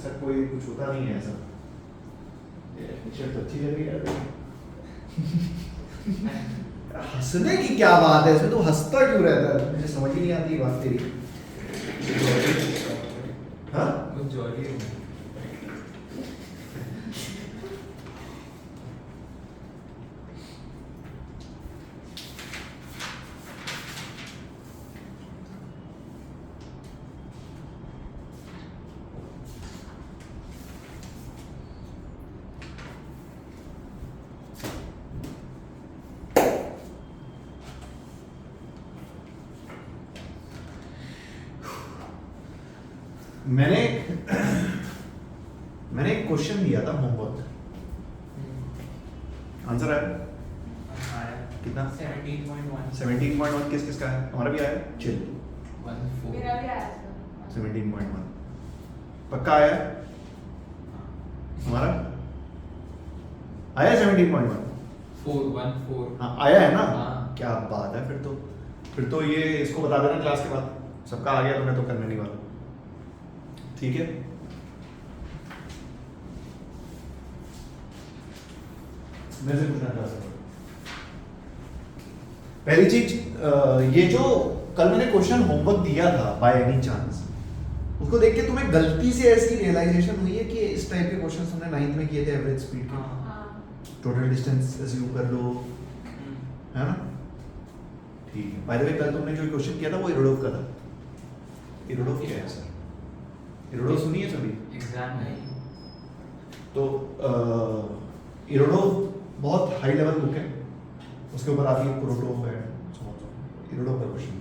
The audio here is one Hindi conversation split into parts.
ऐसा कोई कुछ होता नहीं है ऐसा। ये टी-शर्ट तो अच्छी लग रही है यार। हंसने की क्या बात है इसमें, तो हंसता क्यों रहता है, मुझे समझ ही नहीं आती ये बात तेरी। हाँ कुछ जॉली है। मैंने एक क्वेश्चन दिया था होमवर्क, आंसर आया कितना? 17.1 17.1 किस किस का है? हमारा भी आया चिल। 14 मेरा भी आया था 17.1 पक्का आया हमारा? आया 17.1? 414 हाँ आया है ना? हाँ। क्या बात है, फिर तो ये इसको बता देना क्लास के बाद, सबका आ गया तो मैं तो करने नहीं वाला, ठीक है? मेरे से पूछना चाह सकते हो। पहली चीज ये जो कल मैंने क्वेश्चन होमवर्क दिया था बाय एनी चांस, उसको देख के तुम्हें गलती से ऐसी रियलाइजेशन हुई है कि इस टाइप के क्वेश्चन हमने 9th में किए थे एवरेज स्पीड के, हाँ टोटल डिस्टेंस अज्यूम कर लो, है ना? ठीक है। बाय द वे कल तुमने जो क्वेश्चन किया था वो इरोडोव का था। इरोडोव क्या है सर? इरोडोव सुनिए सभी? एग्जाम है। तो इरोडोव बहुत हाई लेवल बुक है, उसके ऊपर आती है प्रोटो है, इरोडोव का क्वेश्चन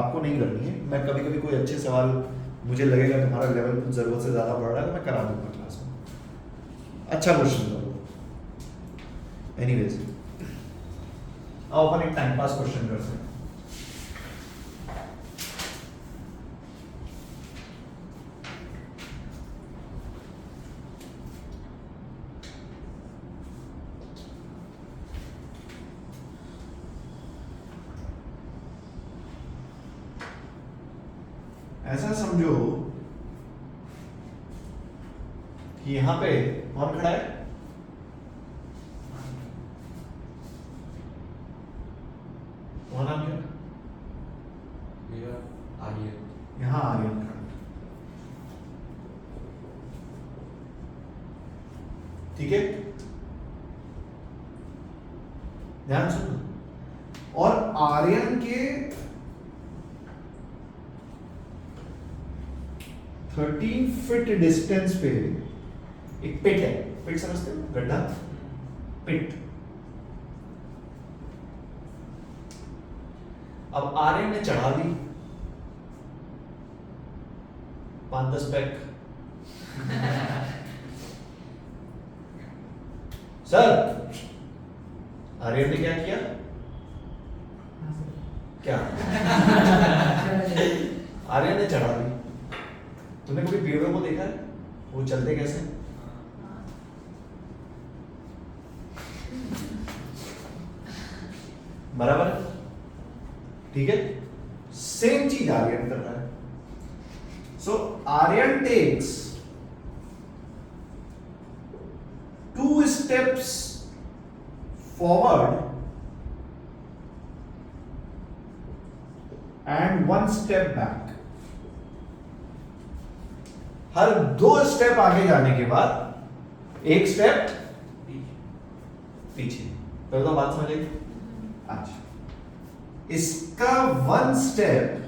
आपको नहीं करनी है। मैं कभी कभी कोई अच्छे सवाल मुझे लगेगा तुम्हारा लेवल कुछ जरूरत से ज़्यादा बढ़ रहा है तो मैं करा दूंगा क्लास में, अच्छा क्वेश्चन था वो। एनीवेज आओ अपन एक टाइम पास क्वेश्चन करते हैं। ऐसा समझो कि यहां पे कौन खड़ा है? कौन आ गया? मेरा आर्यन। यहां आर्यन खड़ा है, ठीक है? ध्यान सुनो। और आर्यन के 13 फीट डिस्टेंस पे एक पिट है, पिट समझते हो? गड्ढा, पिट। अब आर्यन ने चढ़ा दी 5-10 पैक। सर आर्यन ने क्या किया? क्या? आर्यन ने चढ़ा दी। तुमने कभी पेड़ों को देखा है वो चलते कैसे? बराबर है, ठीक है? सेम चीज आर्यन कर रहा है। So Aryan takes 2 steps forward and 1 step back। हर 2 स्टेप आगे जाने के बाद 1 स्टेप पीछे। पहले तो बात समझ आई? अच्छा, इसका 1 step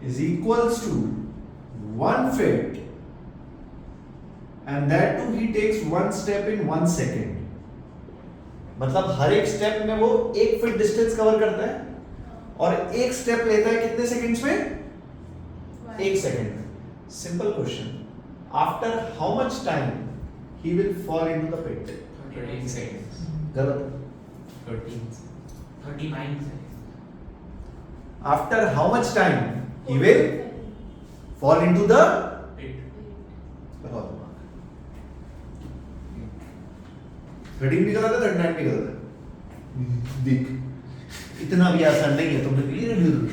is equals to 1 feet and that too he takes 1 step in 1 second। मतलब हर एक स्टेप में वो 1 फीट डिस्टेंस कवर करता है और 1 स्टेप लेता है कितने सेकंड्स में? 1 सेकंड में। Simple question. After how much time he will fall into the pit? 13 seconds। गलत। 39 seconds। After how much time he will fall into the Pit। बहुत दिमाग। 13 भी गलत है, 39 भी गलत है। देख इतना भी आसान नहीं है, तुमने क्लियर 26।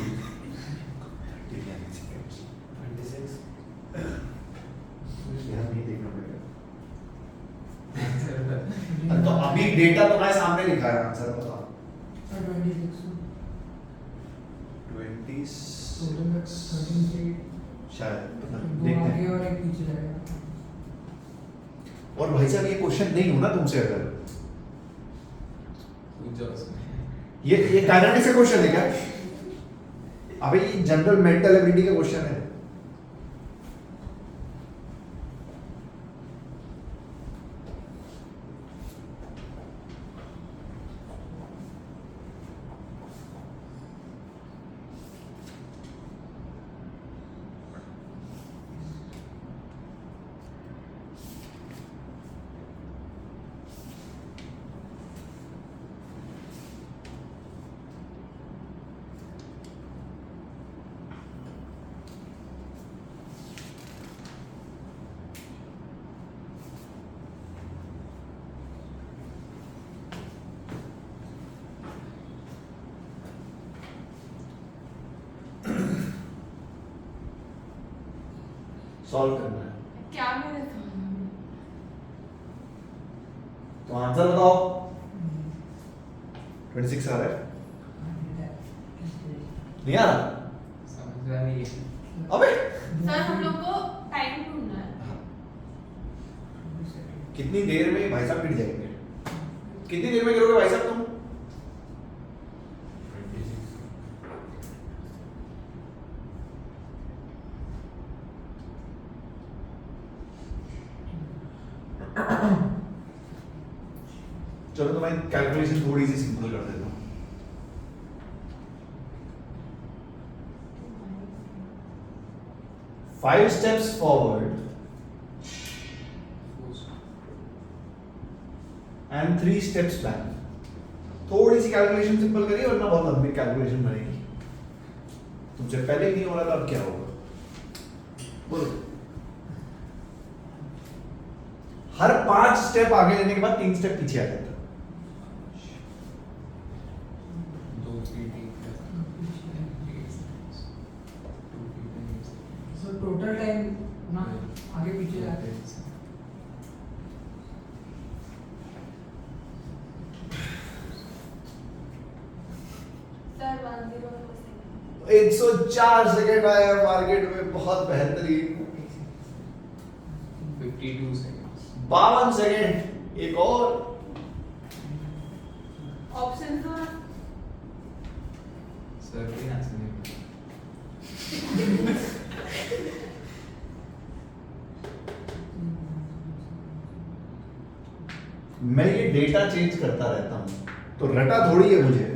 डेटा तुम्हारे सामने लिखा है, आंसर बताओ। 26 26 शायद, पता नहीं, दो देखते आगे हैं। और एक पीछे जाएगा। और भाई साहब ये क्वेश्चन नहीं हो ना तुमसे, अगर पूछ जाओ उसमें। ये काइनेटिक्स का क्वेश्चन है क्या? अबे ये जनरल मेंटल एबिलिटी का क्वेश्चन है। सॉल्व करना है क्या मैंने कहा? तो आंसर बताओ। 26 आ रहा है, नहीं आ रहा? समझ रहा नहीं है। अबे सर हम लोग को टाइम ढूंढना है। कितनी देर में भाई साहब गिर जाएंगे? कितनी देर में गिरोगे भाई साहब तुम? 26 चलो तुम्हारी कैलकुलेशन थोड़ी सी सिंपल कर देता हूँ। Five steps forward and 3 steps back. थोड़ी सी कैलकुलेशन सिंपल करिए, वरना बहुत लंबी कैलकुलेशन बनेगी। तुमसे पहले ही नहीं हो रहा था, अब क्या होगा? बोलो। हर 5 स्टेप आगे लेने के बाद 3 स्टेप पीछे आ जाता है। 2 3 सर टोटल टाइम ना आगे पीछे जाते हैं। Sir 104 second. 104 सेकंड आया मार्केट में, बहुत बेहतरीन। 52 seconds 52 सेकंड। एक और ऑप्शन दो। सर कोई आंसर नहीं पता। मैं ये डेटा चेंज करता रहता हूँ, तो रटा थोड़ी है मुझे।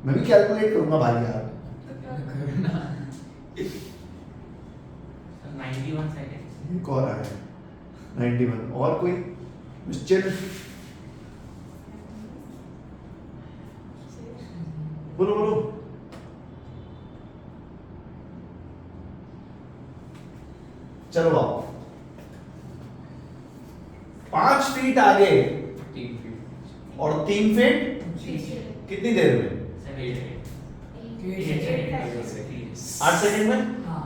मैं भी कैलकुलेट करूंगा भाई यार। करना 91 seconds एक और आया 91। और कोई निश्चित बोलो बोलो। चलो आओ। 5 फीट आगे 3 feet और 3 फीट पीछे। कितनी देर में? 8 8 सेकंड में। हाँ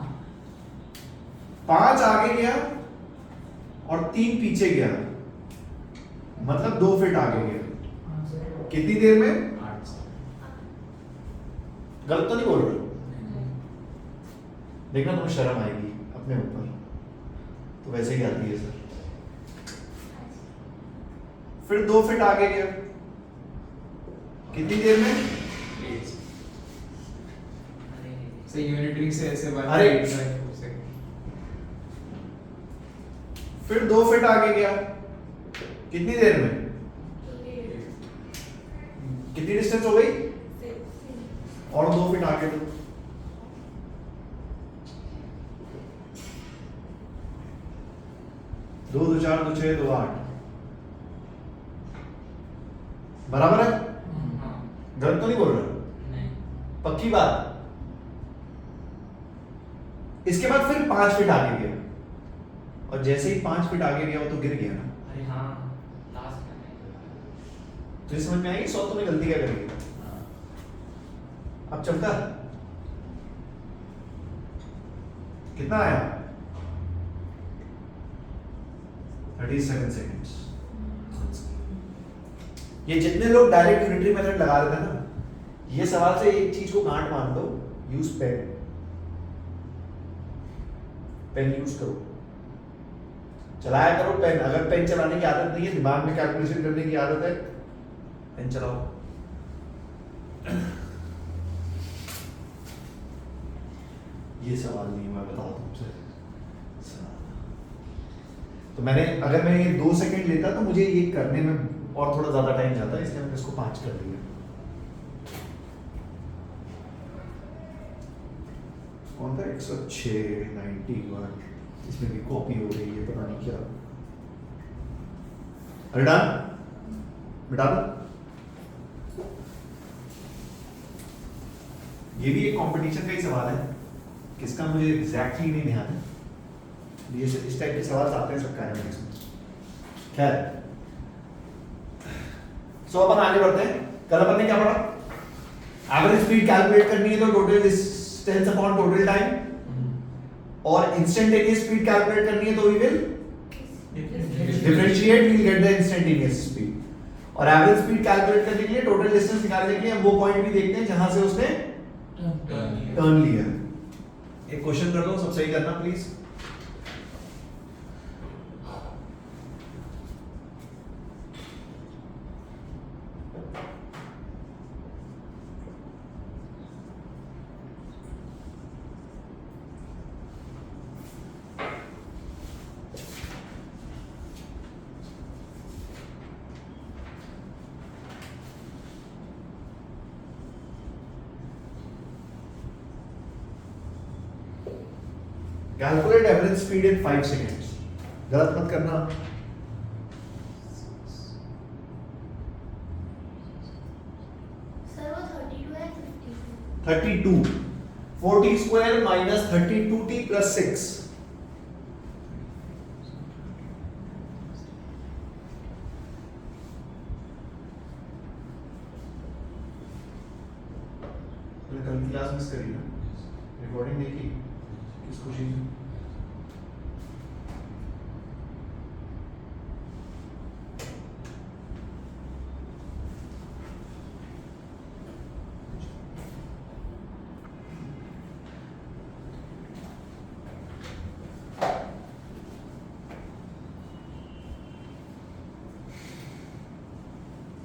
5 आगे गया और 3 पीछे गया, मतलब 2 फीट आगे गया। हाँ सर। कितनी देर में? 8 गलत तो नहीं बोल रहे? देखना तुम्हें शर्म आएगी अपने ऊपर, तो वैसे ही आती है सर। फिर 2 फीट आगे गया, कितनी देर में? 8 से यूनिटरी से ऐसे बना अरे! 8 सेकंड फिर 2 फीट आगे गया, कितनी देर में? कितनी डिस्टेंस हो गई? और 2 फीट आगे तो 2 2 4 2 6 2 8 बराबर है? हाँ गलत तो नहीं बोल रहा? नहीं पक्की बात? इसके बाद फिर 5 फीट आगे गया, और जैसे ही 5 फीट आगे गया वो तो गिर गया ना। अरे हाँ लास्ट में तुझे समझ में आएगी सौ तुमने गलती क्या करी? अब चलता कितना आया? 37 सेकंड्स। ये जितने लोग डायरेक्ट यूनिटरी मेथड लगा रहे थे ना, ये सवाल से एक चीज को गांठ मान लो, यूज पेन। पेन यूज करो, चलाया करो पेन। अगर पेन चलाने की आदत नहीं है, दिमाग में कैलकुलेशन करने की आदत है, पेन चलाओ। ये सवाल नहीं, मैं बता दूं तुमसे। तो अगर मैं ये 2 सेकंड लेता तो मुझे ये करने में और थोड़ा ज्यादा टाइम जाता, इसलिए मैंने इसको 5 कर दिया। कौन था 106, 91, इसमें भी कॉपी हो रही है, पता नहीं क्या। अरे डन, मिटा दो। ये भी एक कंपटीशन का ही सवाल है, किसका मुझे एग्जैक्टली नहीं ध्यान है। ये इस टाइप के सवाल आते हैं सबका है इसमें। खैर, सो अपन आगे बढ़ते हैं। कल अपन ने क्या पढ़ा? एवरेज स्पीड कैलकुलेट करनी है तो total distance upon total time, और इंस्टेंटेनियस स्पीड कैलकुलेट करनी है तो we will differentiate, we will get the instantaneous speed. और एवरेज स्पीड कैलकुलेट करने के लिए, टोटल डिस्टेंस निकालने के लिए हम वो पॉइंट भी देखते हैं जहां से उसने टर्न लिया। एक क्वेश्चन कर दो, सब सही करना please. Calculate average speed in 5 seconds. गलत मत करना। सर वो 32 है 52? 32, 40 स्क्वायर माइनस 32t प्लस 6। कल की क्लास मिस करी ना, रिकॉर्डिंग देखी किस खुशी से?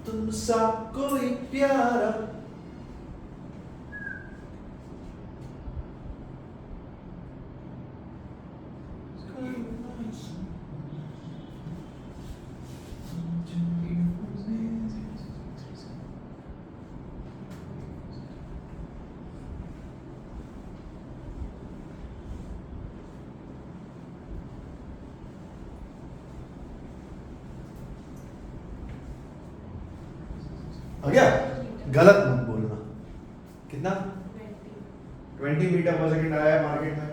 तुमसा कोई प्यारा हो गया। गलत मत बोलना। कितना? 20 मीटर पर सेकंड आया है मार्केट में।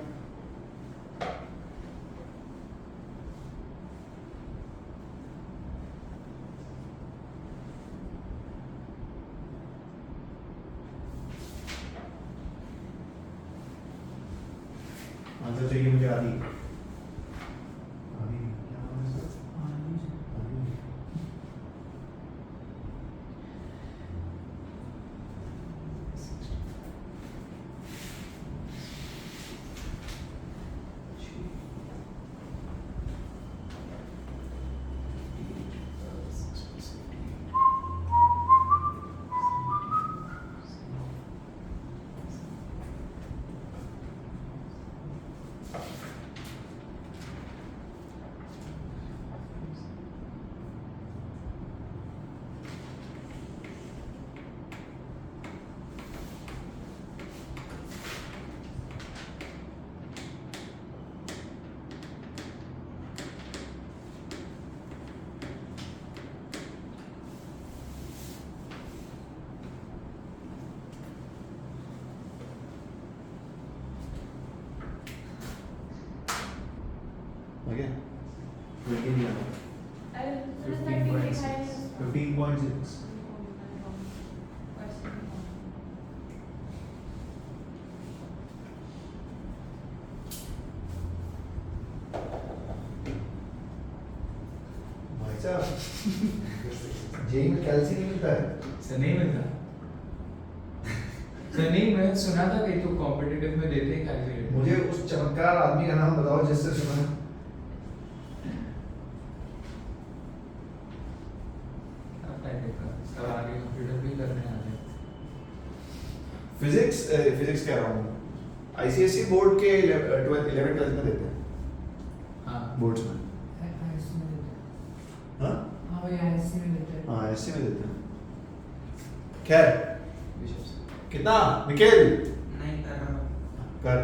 आंसर चाहिए मुझे आदि। क्या Okay. 20 15.6. भाई अच्छा जेई में कैल्सी नहीं मिलता है सर नहीं मिलता सर नहीं मैं सुना था कहीं तो कॉम्पिटिटिव में देते हैं कैलकुलेटर मुझे उस चमत्कार आदमी का नाम बताओ जिससे सुना सब आगे कंप्यूटर भी करने आ रहे फिजिक्स कह रहा हूँ आईसीएसई बोर्ड के 11th 12th में देते हैं हाँ बोर्ड्स में आईएससी में देते हैं। हाँ हाँ भाई आईएससी में देते हैं। हाँ ऐसे में देते हैं खैर विशेष कितना निकेल नहीं कर रहा कर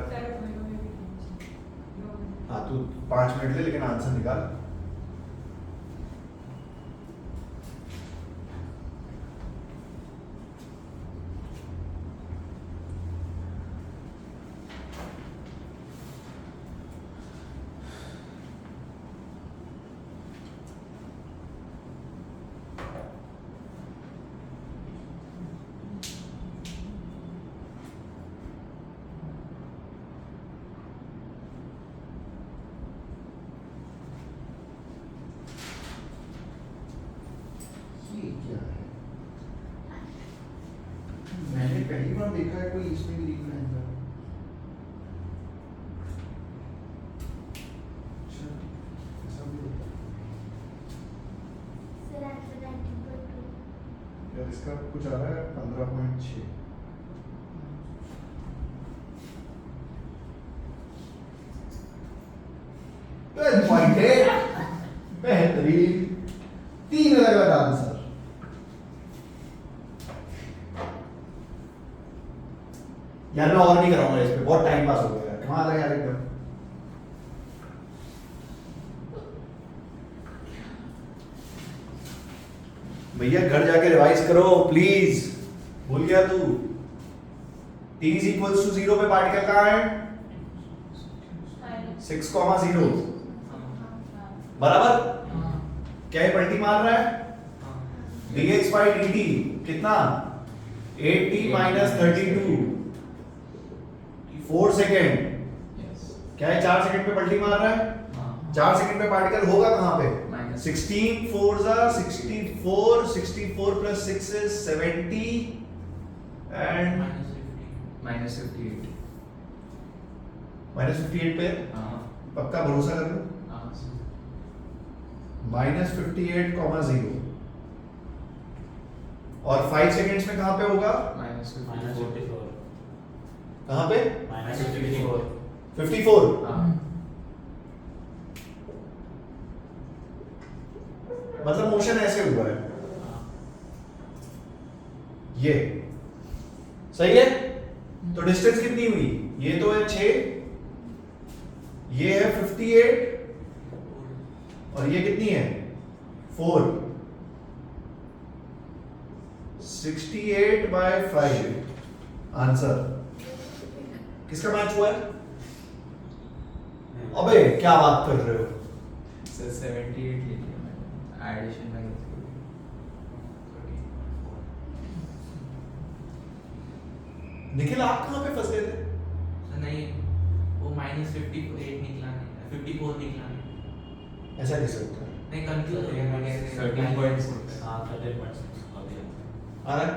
हाँ तू 5 मिनट ले लेकिन आंसर निकाल ये क्या है मैंने पहली बार देखा है कोई इसमें भी रिप्रेजेंट कर अच्छा ऐसा भी होता है Sir, answer 19.2. यार इसका कुछ आ रहा है 15.6 पॉइंट है बेहतरीन 3 अलग अलग आंसर यार मैं और नहीं कराऊंगा इस पे बहुत टाइम पास हो गया यार कमाल है यार एकदम भैया घर जाके रिवाइज करो प्लीज भूल गया तू t is equals to 0 पे पार्टिकल कहाँ है 6,0 बराबर हाँ क्या ये पलटी मार रहा है dx by dt कितना 8t minus 32 4 सेकेंड यस क्या है 4 सेकेंड पे पलटी मार रहा है हाँ 4 सेकेंड पे पार्टिकल होगा कहाँ पे Minus. 16 4 जा 64 64 plus 6 is 70 and minus 58 minus 58 पे हाँ पक्का भरोसा कर लो हाँ minus 58,0 और 5 सेकेंड्स में कहाँ पे होगा minus minus 54 कहाँ पे minus 54 54 हाँ मतलब मोशन ऐसे हुआ है ये सही है तो डिस्टेंस कितनी हुई ये तो है 6 ये है 58 और ये कितनी है 4 68 by 5 आंसर किसका मैच हुआ है अबे क्या बात कर रहे हो सर 78 लिखिए मैंने एडिशन में निखिल आप कहाँ पे फंस गए थे सर नहीं वो माइनस 58 निकला नहीं 54 निकला नहीं ऐसा कैसे होता है नहीं कंफ्यूज हो गया मैं कैसे 13.6 हाँ 13.6 हो गया आ रहा है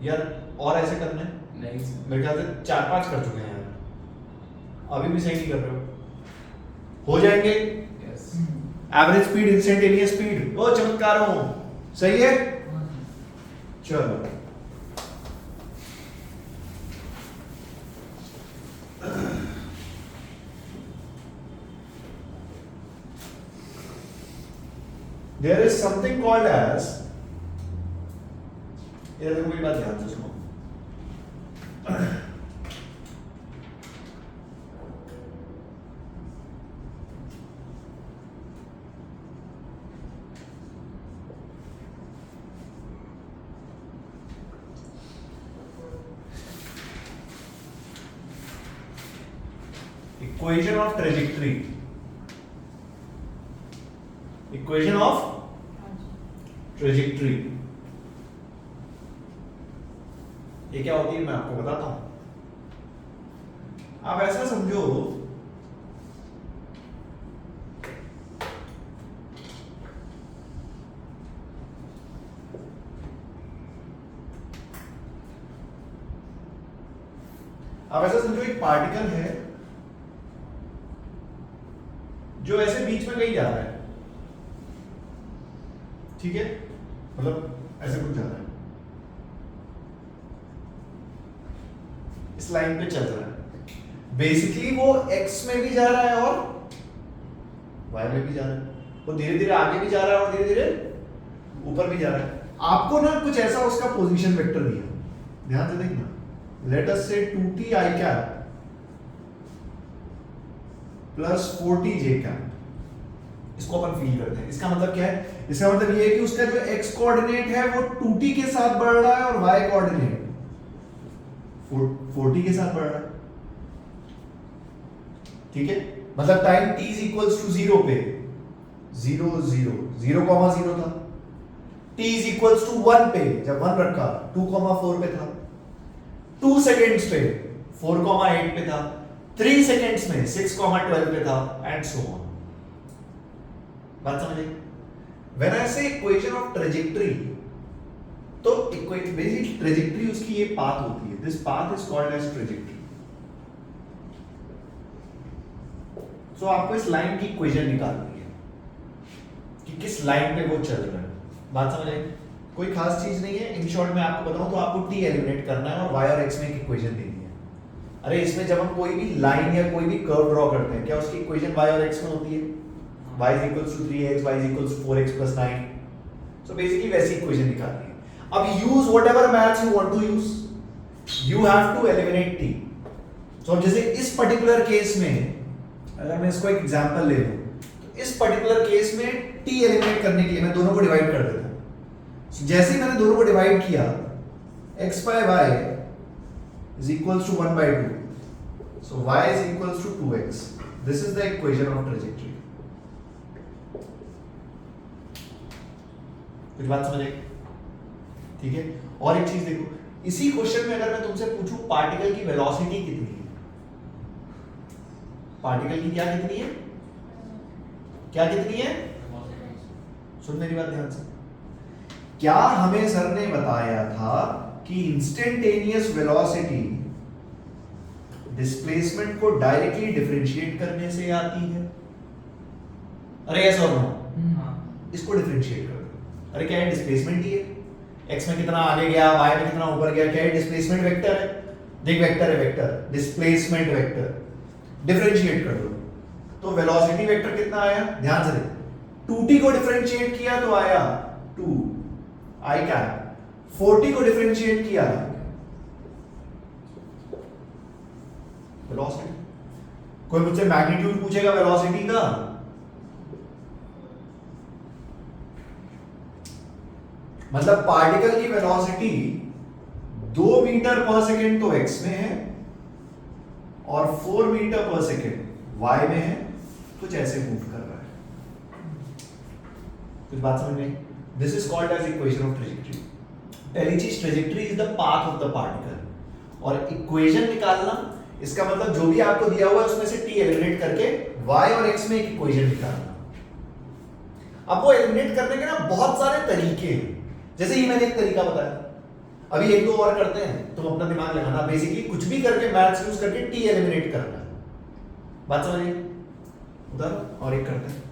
यार और ऐसे करना है नहीं सर मेरे ख्याल से 4-5 कर चुके हैं यार अभी भी सही नहीं कर रहे हो हो जाएंगे yes average speed instantaneous speed ओ चमत्कार हो सही है हाँ चलो there is something called as ये देखो मेरी बात ध्यान से सुनो equation of trajectory equation of trajectory ये क्या होती है मैं आपको बताता हूं आप ऐसा समझो अब ऐसा समझो एक पार्टिकल है जो ऐसे बीच में कहीं जा रहा है, ठीक है, मतलब ऐसे कुछ जा रहा है, इस लाइन पे चल रहा है। बेसिकली वो x में भी जा रहा है और y में भी जा रहा है, वो धीरे धीरे आगे भी जा रहा है और धीरे धीरे ऊपर भी जा रहा है। आपको ना कुछ ऐसा उसका पोजीशन वेक्टर दिया, ध्यान से देखना, लेट अस से 2t i cap plus 4t j cap, इसको अपन फील करते हैं। इसका मतलब क्या है? इसका मतलब ये है कि उसका जो x कोऑर्डिनेट है वो 2t के साथ बढ़ रहा है और y कोऑर्डिनेट 4t के साथ बढ़ रहा है, ठीक है। मतलब time t is equals to 0 पे 0 0 0,0 था, t इज इक्वल्स टू 1 पे जब 1 रखा 2,4 पे था, 2 सेकेंड्स पे 4,8 पे था, 3 सेकेंड्स में 6,12 पे था, एंड सो ऑन। बात समझ आई? When I say equation of trajectory, तो बेसिकली ट्रेजेक्टरी उसकी ये पाथ होती है, this path is called as trajectory. So आपको इस लाइन की इक्वेशन निकालनी है कि किस लाइन पे वो चल रहा है। बात समझ आई? कोई खास चीज नहीं है, इन शॉर्ट में आपको बताऊं तो आपको t एलिमिनेट करना है और y और x में एक इक्वेशन देनी है। अरे इसमें जब हम कोई भी लाइन या कोई भी कर्व ड्रॉ करते हैं, क्या उसकी इक्वेशन y और x में होती है? y is equals to 3x, y is equals to 4x plus 9. So basically वैसी इक्वेशन निकालनी है। अब use whatever maths you want to use, you have to eliminate t. So जैसे इस पर्टिकुलर केस में अगर मैं इसको एक एग्जांपल ले लूं, तो इस पर्टिकुलर केस में t एलिमिनेट करने के लिए मैं दोनों को डिवाइड कर देता हूं। So जैसे ही मैंने दोनों को डिवाइड किया, x by y is equals to 1 by 2. So y is equals to 2x. This is the equation of trajectory. कुछ बात समझ आई? ठीक है। और एक चीज देखो, इसी क्वेश्चन में अगर मैं तुमसे पूछूं पार्टिकल की वेलोसिटी कितनी है, पार्टिकल की क्या कितनी है, क्या कितनी है, सुन मेरी बात ध्यान से। क्या हमें सर ने बताया था कि इंस्टेंटेनियस वेलोसिटी डिस्प्लेसमेंट को डायरेक्टली डिफरेंशिएट करने से आती है? अरे यस और नो? इसको डिफरेंशिएट कर दो। अरे क्या है? डिस्प्लेसमेंट ही है, x में कितना आगे गया, y में कितना ऊपर गया, क्या है? डिस्प्लेसमेंट वेक्टर है। देख वेक्टर है, वेक्टर डिस्प्लेसमेंट वेक्टर, डिफरेंशिएट कर दो तो वेलोसिटी वेक्टर कितना आया? ध्यान से देख, 2t को डिफरेंशिएट किया तो आया 2 i कैप, 4t को डिफरेंशिएट किया वेलोसिटी। कोई मुझसे मैग्नीट्यूड पूछेगा वेलोसिटी का, मतलब पार्टिकल की वेलोसिटी 2 मीटर पर सेकेंड तो x में है और 4 मीटर पर सेकेंड y में है, कुछ ऐसे मूव कर रहा है। कुछ बात समझ में आई? This is called as equation of trajectory. पहली चीज, trajectory is the path of the particle, और इक्वेशन निकालना, इसका मतलब जो भी आपको दिया हुआ है उसमें से t एलिमिनेट करके y और x में एक इक्वेशन निकालना। अब वो एलिमिनेट करने के ना बहुत सारे तरीके हैं, जैसे ही मैंने एक तरीका बताया, अभी एक दो और करते हैं, तुम अपना दिमाग लगाना। बेसिकली कुछ भी करके मैथ्स यूज करके टी एलिमिनेट करना है। बात समझ आई? उधर और एक करते हैं।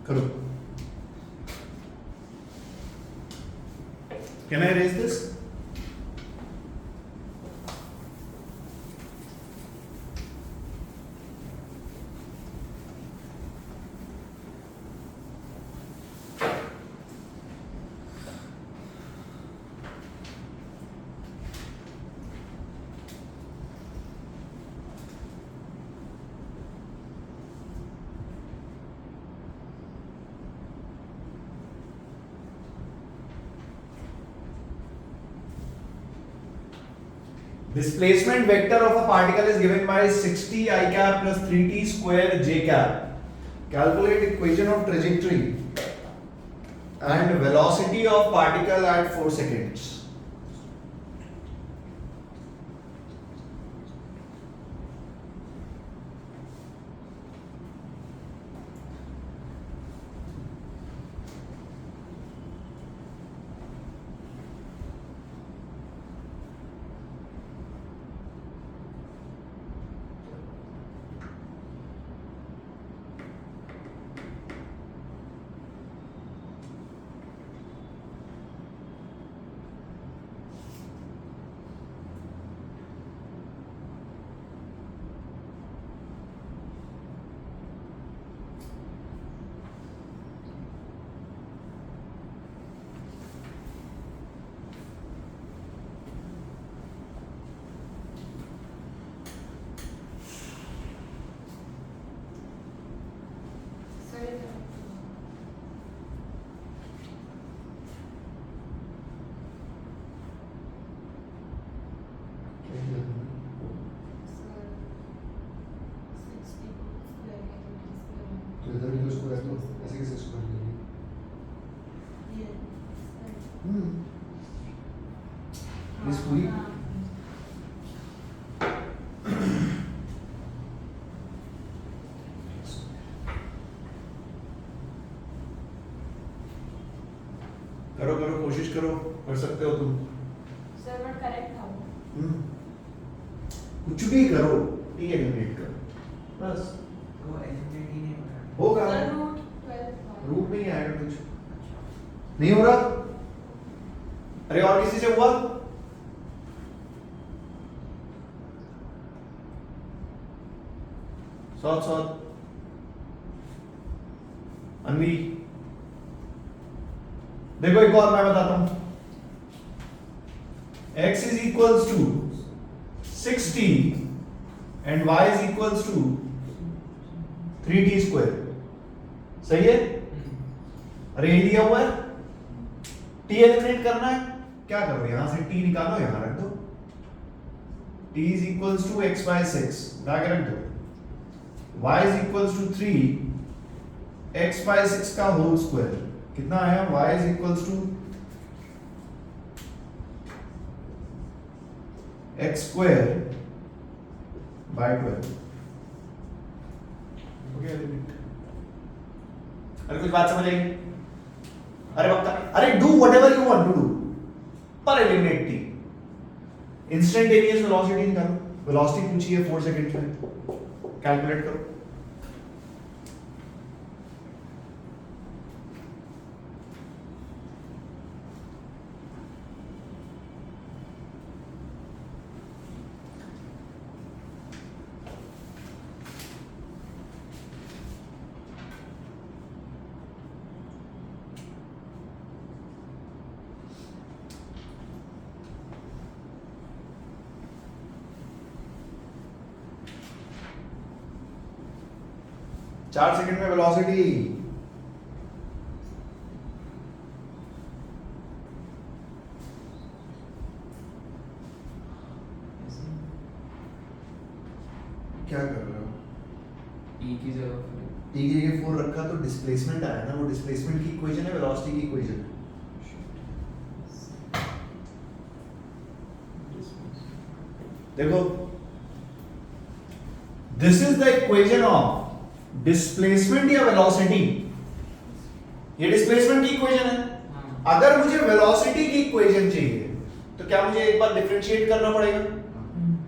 करो. Can I erase this? Displacement vector of a particle is given by 60 I cap plus 3t square j cap. Calculate equation of trajectory and velocity of particle at 4 seconds. Sorry. तो इधर भी तो इसको रख दो, ऐसे कैसे इसको कर लेंगे? इस पूरी करो करो, कोशिश करो, कर सकते हो तुम. सर बट करेक्ट था वो. कुछ भी करो, ठीक है, एलिमिनेट करो बस. तो एलिमिनेट ही नहीं हो रहा. होगा. सर रूट 12 रूट नहीं आएगा कुछ. नहीं हो रहा. अरे और किसी से हुआ? सौत अनवी. देखो एक और मैं बताता हूं. x is equals to 60 and y is equals to 3t square. सही है? अरे ये दिया हुआ है. t एलिमिनेट करना है. क्या करो, यहां से t निकालो, यहां रख दो. t is equals to x by 6 ला के रख दो. y is equals to 3 x by 6 का होल स्क्वायर कितना आया? y is equals to x square by 12. Okay eliminate. अरे कुछ बात समझ आई? अरे बक्का, अरे do whatever you want to do पर एलिमिनेट टी. इंस्टेंटेनियस वेलोसिटी निकालो. वेलोसिटी पूछी है 4 सेकंड्स में, कैलकुलेट करो. चार सेकंड में वेलोसिटी. क्या कर रहे हो? t की जगह t की जगह 4 रखा तो डिस्प्लेसमेंट आया ना. वो डिस्प्लेसमेंट की इक्वेशन है, वेलोसिटी की इक्वेशन. देखो, this is the equation of displacement या वेलोसिटी. ये डिस्प्लेसमेंट की इक्वेशन है. हाँ. अगर मुझे वेलोसिटी की इक्वेशन चाहिए तो क्या मुझे एक बार डिफरेंशिएट करना पड़ेगा?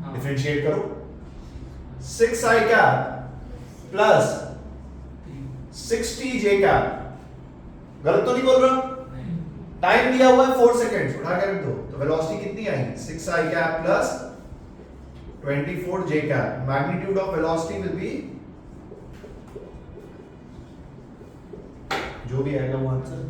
हाँ. डिफरेंशिएट करो. 6i cap प्लस 60 जे कैप। गलत तो नहीं बोल रहा? नहीं टाइम दिया हुआ है 4 सेकंड्स, उठा के रख दो। तो वेलोसिटी कितनी आएगी? 6i cap plus 24 j cap. Magnitude of velocity will be जो भी आएगा वो आंसर।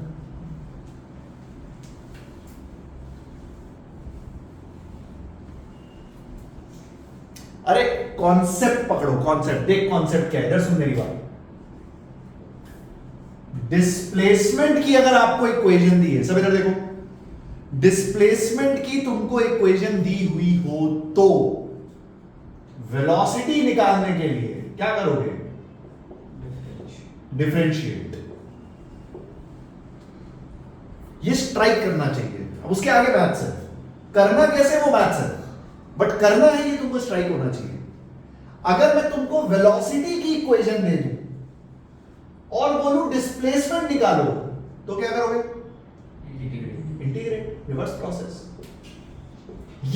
अरे कॉन्सेप्ट पकड़ो, कॉन्सेप्ट देख, कॉन्सेप्ट क्या है, इधर सुन मेरी बात। डिस्प्लेसमेंट की अगर आपको इक्वेशन दी है, सब इधर देखो, डिस्प्लेसमेंट की तुमको इक्वेशन दी हुई हो तो वेलोसिटी निकालने के लिए क्या करोगे? डिफरेंशिएट। ये स्ट्राइक करना चाहिए। अब उसके आगे मैथ्स है, करना कैसे वो मैथ्स है, बट करना है ये तुमको स्ट्राइक होना चाहिए। अगर मैं तुमको वेलोसिटी की इक्वेशन दे दूं और बोलूं डिस्प्लेसमेंट निकालो, तो क्या करोगे? Integrate, reverse process.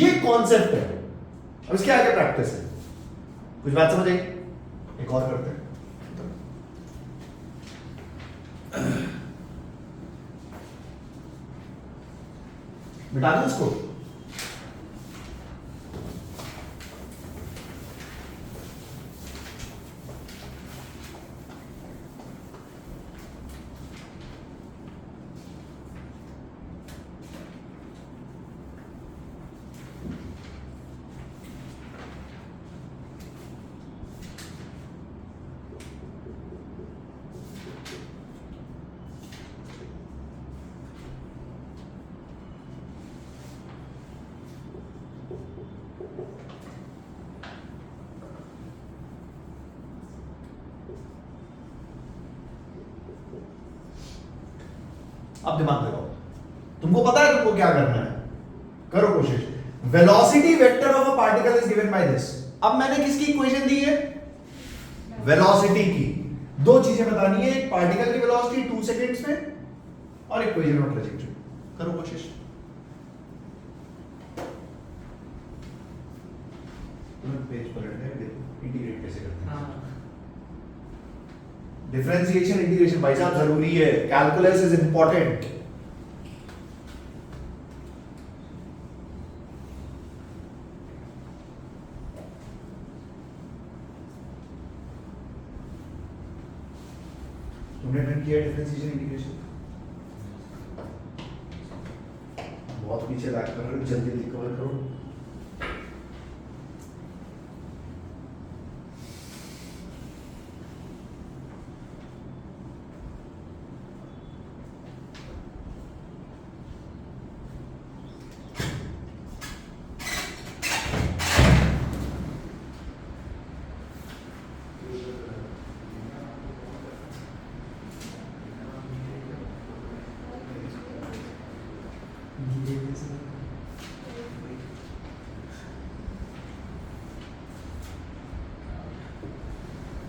ये कॉन्सेप्ट है। अब इसके आगे प्रैक्टिस है। कुछ बात समझ आई? एक और करते हैं। मिटा दो इसको। अब दिमाग लगाओ, तुमको पता है तुमको क्या करना है, करो कोशिश। Velocity vector of a particle is given by this. अब मैंने किसकी इक्वेशन दी है? वेलोसिटी की। दो चीजें बतानी है, एक पार्टिकल की वेलोसिटी 2 सेकंड्स में और इक्वेशन ऑफ ट्रैजेक्टरी। करो कोशिश। पेज पलट गए, देखो इंटीग्रेट कैसे करते हैं। डिफरेंशिएशन इंटीग्रेशन भाई साहब जरूरी है, कैलकुलस इज इंपॉर्टेंट। तुमने डन किया डिफरेंशिएशन इंटीग्रेशन? बहुत पीछे लैग कर रहे हो, जल्दी जल्दी कवर करो।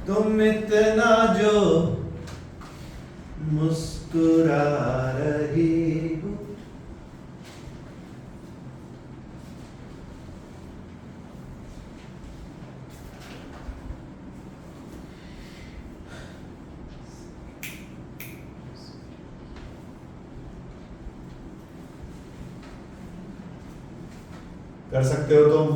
तुम इतना जो मुस्कुरा रही हो, कर सकते हो तुम।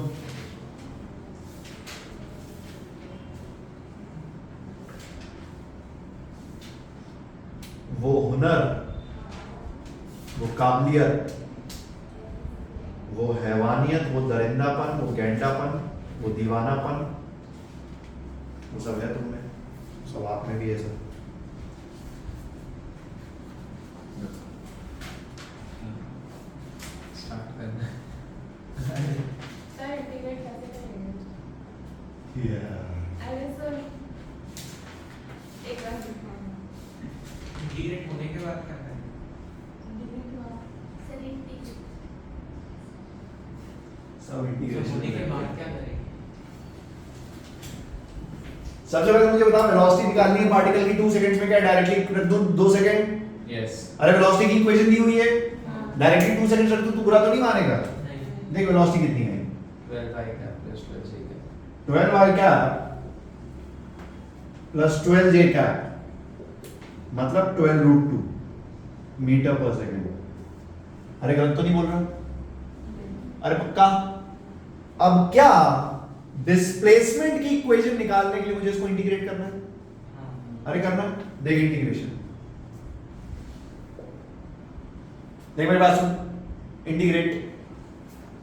वो हुनर, वो काबिलियत, वो हैवानियत, वो दरिंदापन, वो गैंडापन, वो दीवानापन, वो सब है तुम में, सब आप में भी है सब। स्टार्ट करना है। सर इंटीग्रेट कैसे करेंगे? अरे सर एक बार दिखाना। इंटीग्रेट होने के बाद क्या करेंगे? इंटीग्रेट हुआ सर इंटीग्रेट सब इंटीग्रेशन होने के बाद क्या करेंगे? सबसे पहले मुझे बता, वेलोसिटी निकालनी है पार्टिकल की 2 सेकंड्स में, क्या डायरेक्टली रख दूं 2 सेकंड? यस। अरे वेलोसिटी की इक्वेशन दी हुई है, हाँ। डायरेक्टली 2 सेकंड्स रख दूं, तू बुरा तो नहीं मानेगा? नहीं देख वेलोसिटी कितनी है, 12 i cap plus 12 j cap। 12 y cap plus 12 j cap. मतलब 12√2 मीटर पर सेकेंड। अरे गलत तो नहीं बोल रहा? अरे पक्का? अब क्या डिस्प्लेसमेंट की इक्वेशन निकालने के लिए मुझे इसको इंटीग्रेट करना है? अरे करना है, देख इंटीग्रेशन, देख मेरी बात सुन, इंटीग्रेट।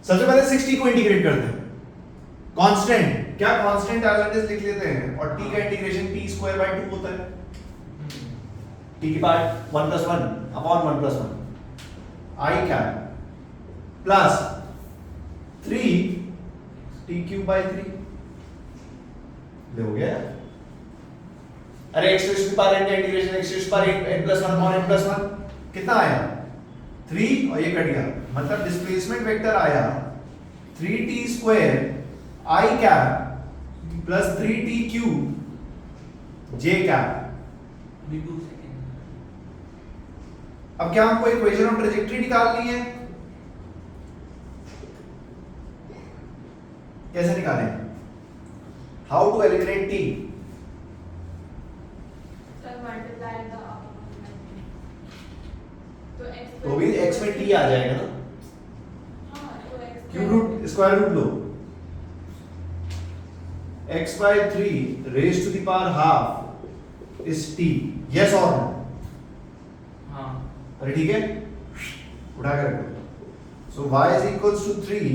सबसे पहले 60 को इंटीग्रेट करते हैं, कांस्टेंट, क्या कांस्टेंट आइलैंडर्स लिख लेते हैं, और t का इंटीग्रेशन t² 2 होता है, t की part 1 + 1 upon 1 + 1 I cap plus 3 t³ 3 ले हो गया। अरे x टू पावर n का integration x to power n + 1 upon n + 1 कितना आया? 3 और ये कट गया, मतलब डिस्प्लेसमेंट वेक्टर आया 3t² I cap plus 3t³ j cap. अभी 2 सेकंड। अब क्या हमको इक्वेशन ऑफ ट्रेजेक्टरी निकालनी है? कैसे निकालें? How to eliminate t? So multiply the तो x तो भी x में t आ जाएगा ना, हाँ तो x cube root square root लो, x/3 raised to the power half is t, yes or no? हाँ अरे ठीक है, उठा कर रखो। So y is equals to 3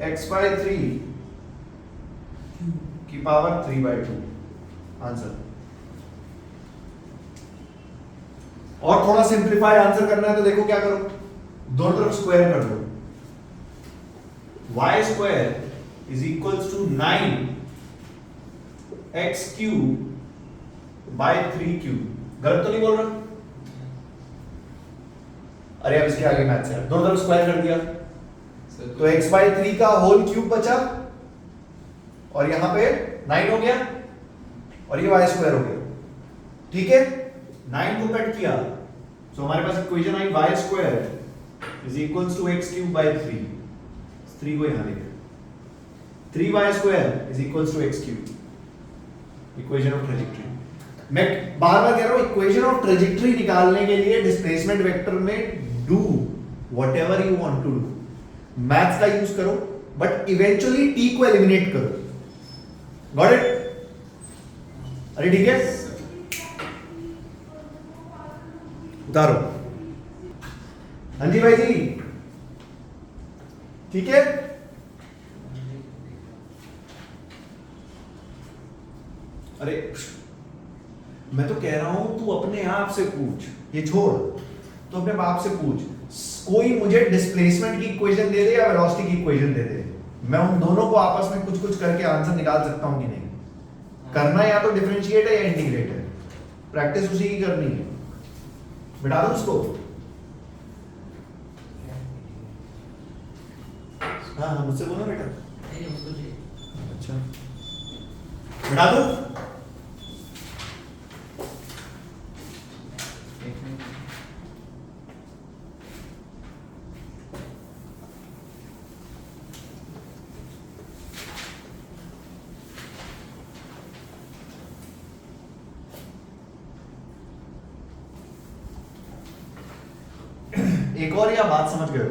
x/3 की पावर 3/2 आंसर। और थोड़ा सिंप्लीफाई आंसर करना है तो देखो क्या करो, दोनों तरफ स्क्वायर कर दो, y² is equals to 9x³ by 3³ गलत तो नहीं बोल रहा? अरे अब इसके आगे मैथ है, दोनों तरफ स्क्वायर कर दिया तो x/3 का होल क्यूब बचा, और यहां पे 9 हो गया, और ये y² हो गया, ठीक है। 9 को कट किया तो हमारे पास इक्वेशन आई y² is equals to x³ by 3, 3 को यहां लेके 3y² is equals to x³, equation of trajectory. मैं बार बार कह रहा हूं, इक्वेशन ऑफ ट्रेजेक्टरी निकालने के लिए डिस्प्लेसमेंट वेक्टर में do whatever you want to do, maths का यूज करो, बट इवेंचुअली t को एलिमिनेट करो। Got it? अरे ठीक है, उतारो। हाँ जी भाई जी, ठीक है। अरे मैं तो कह रहा हूं तू अपने आप से पूछ, ये छोड़, तो अपने बाप से पूछ, कोई मुझे डिस्प्लेसमेंट की इक्वेशन दे दे या वेलोसिटी की इक्वेशन दे दे, मैं उन दोनों को आपस में कुछ कुछ करके आंसर निकाल सकता हूं कि नहीं? करना या तो डिफरेंशिएट है या इंटीग्रेट है, प्रैक्टिस उसी की करनी है। बिठा दो उसको। हाँ हाँ मुझसे बोलो बेटा। नहीं उसको चाहिए। अच्छा बिठा दो। एक और या बात समझ गए हो?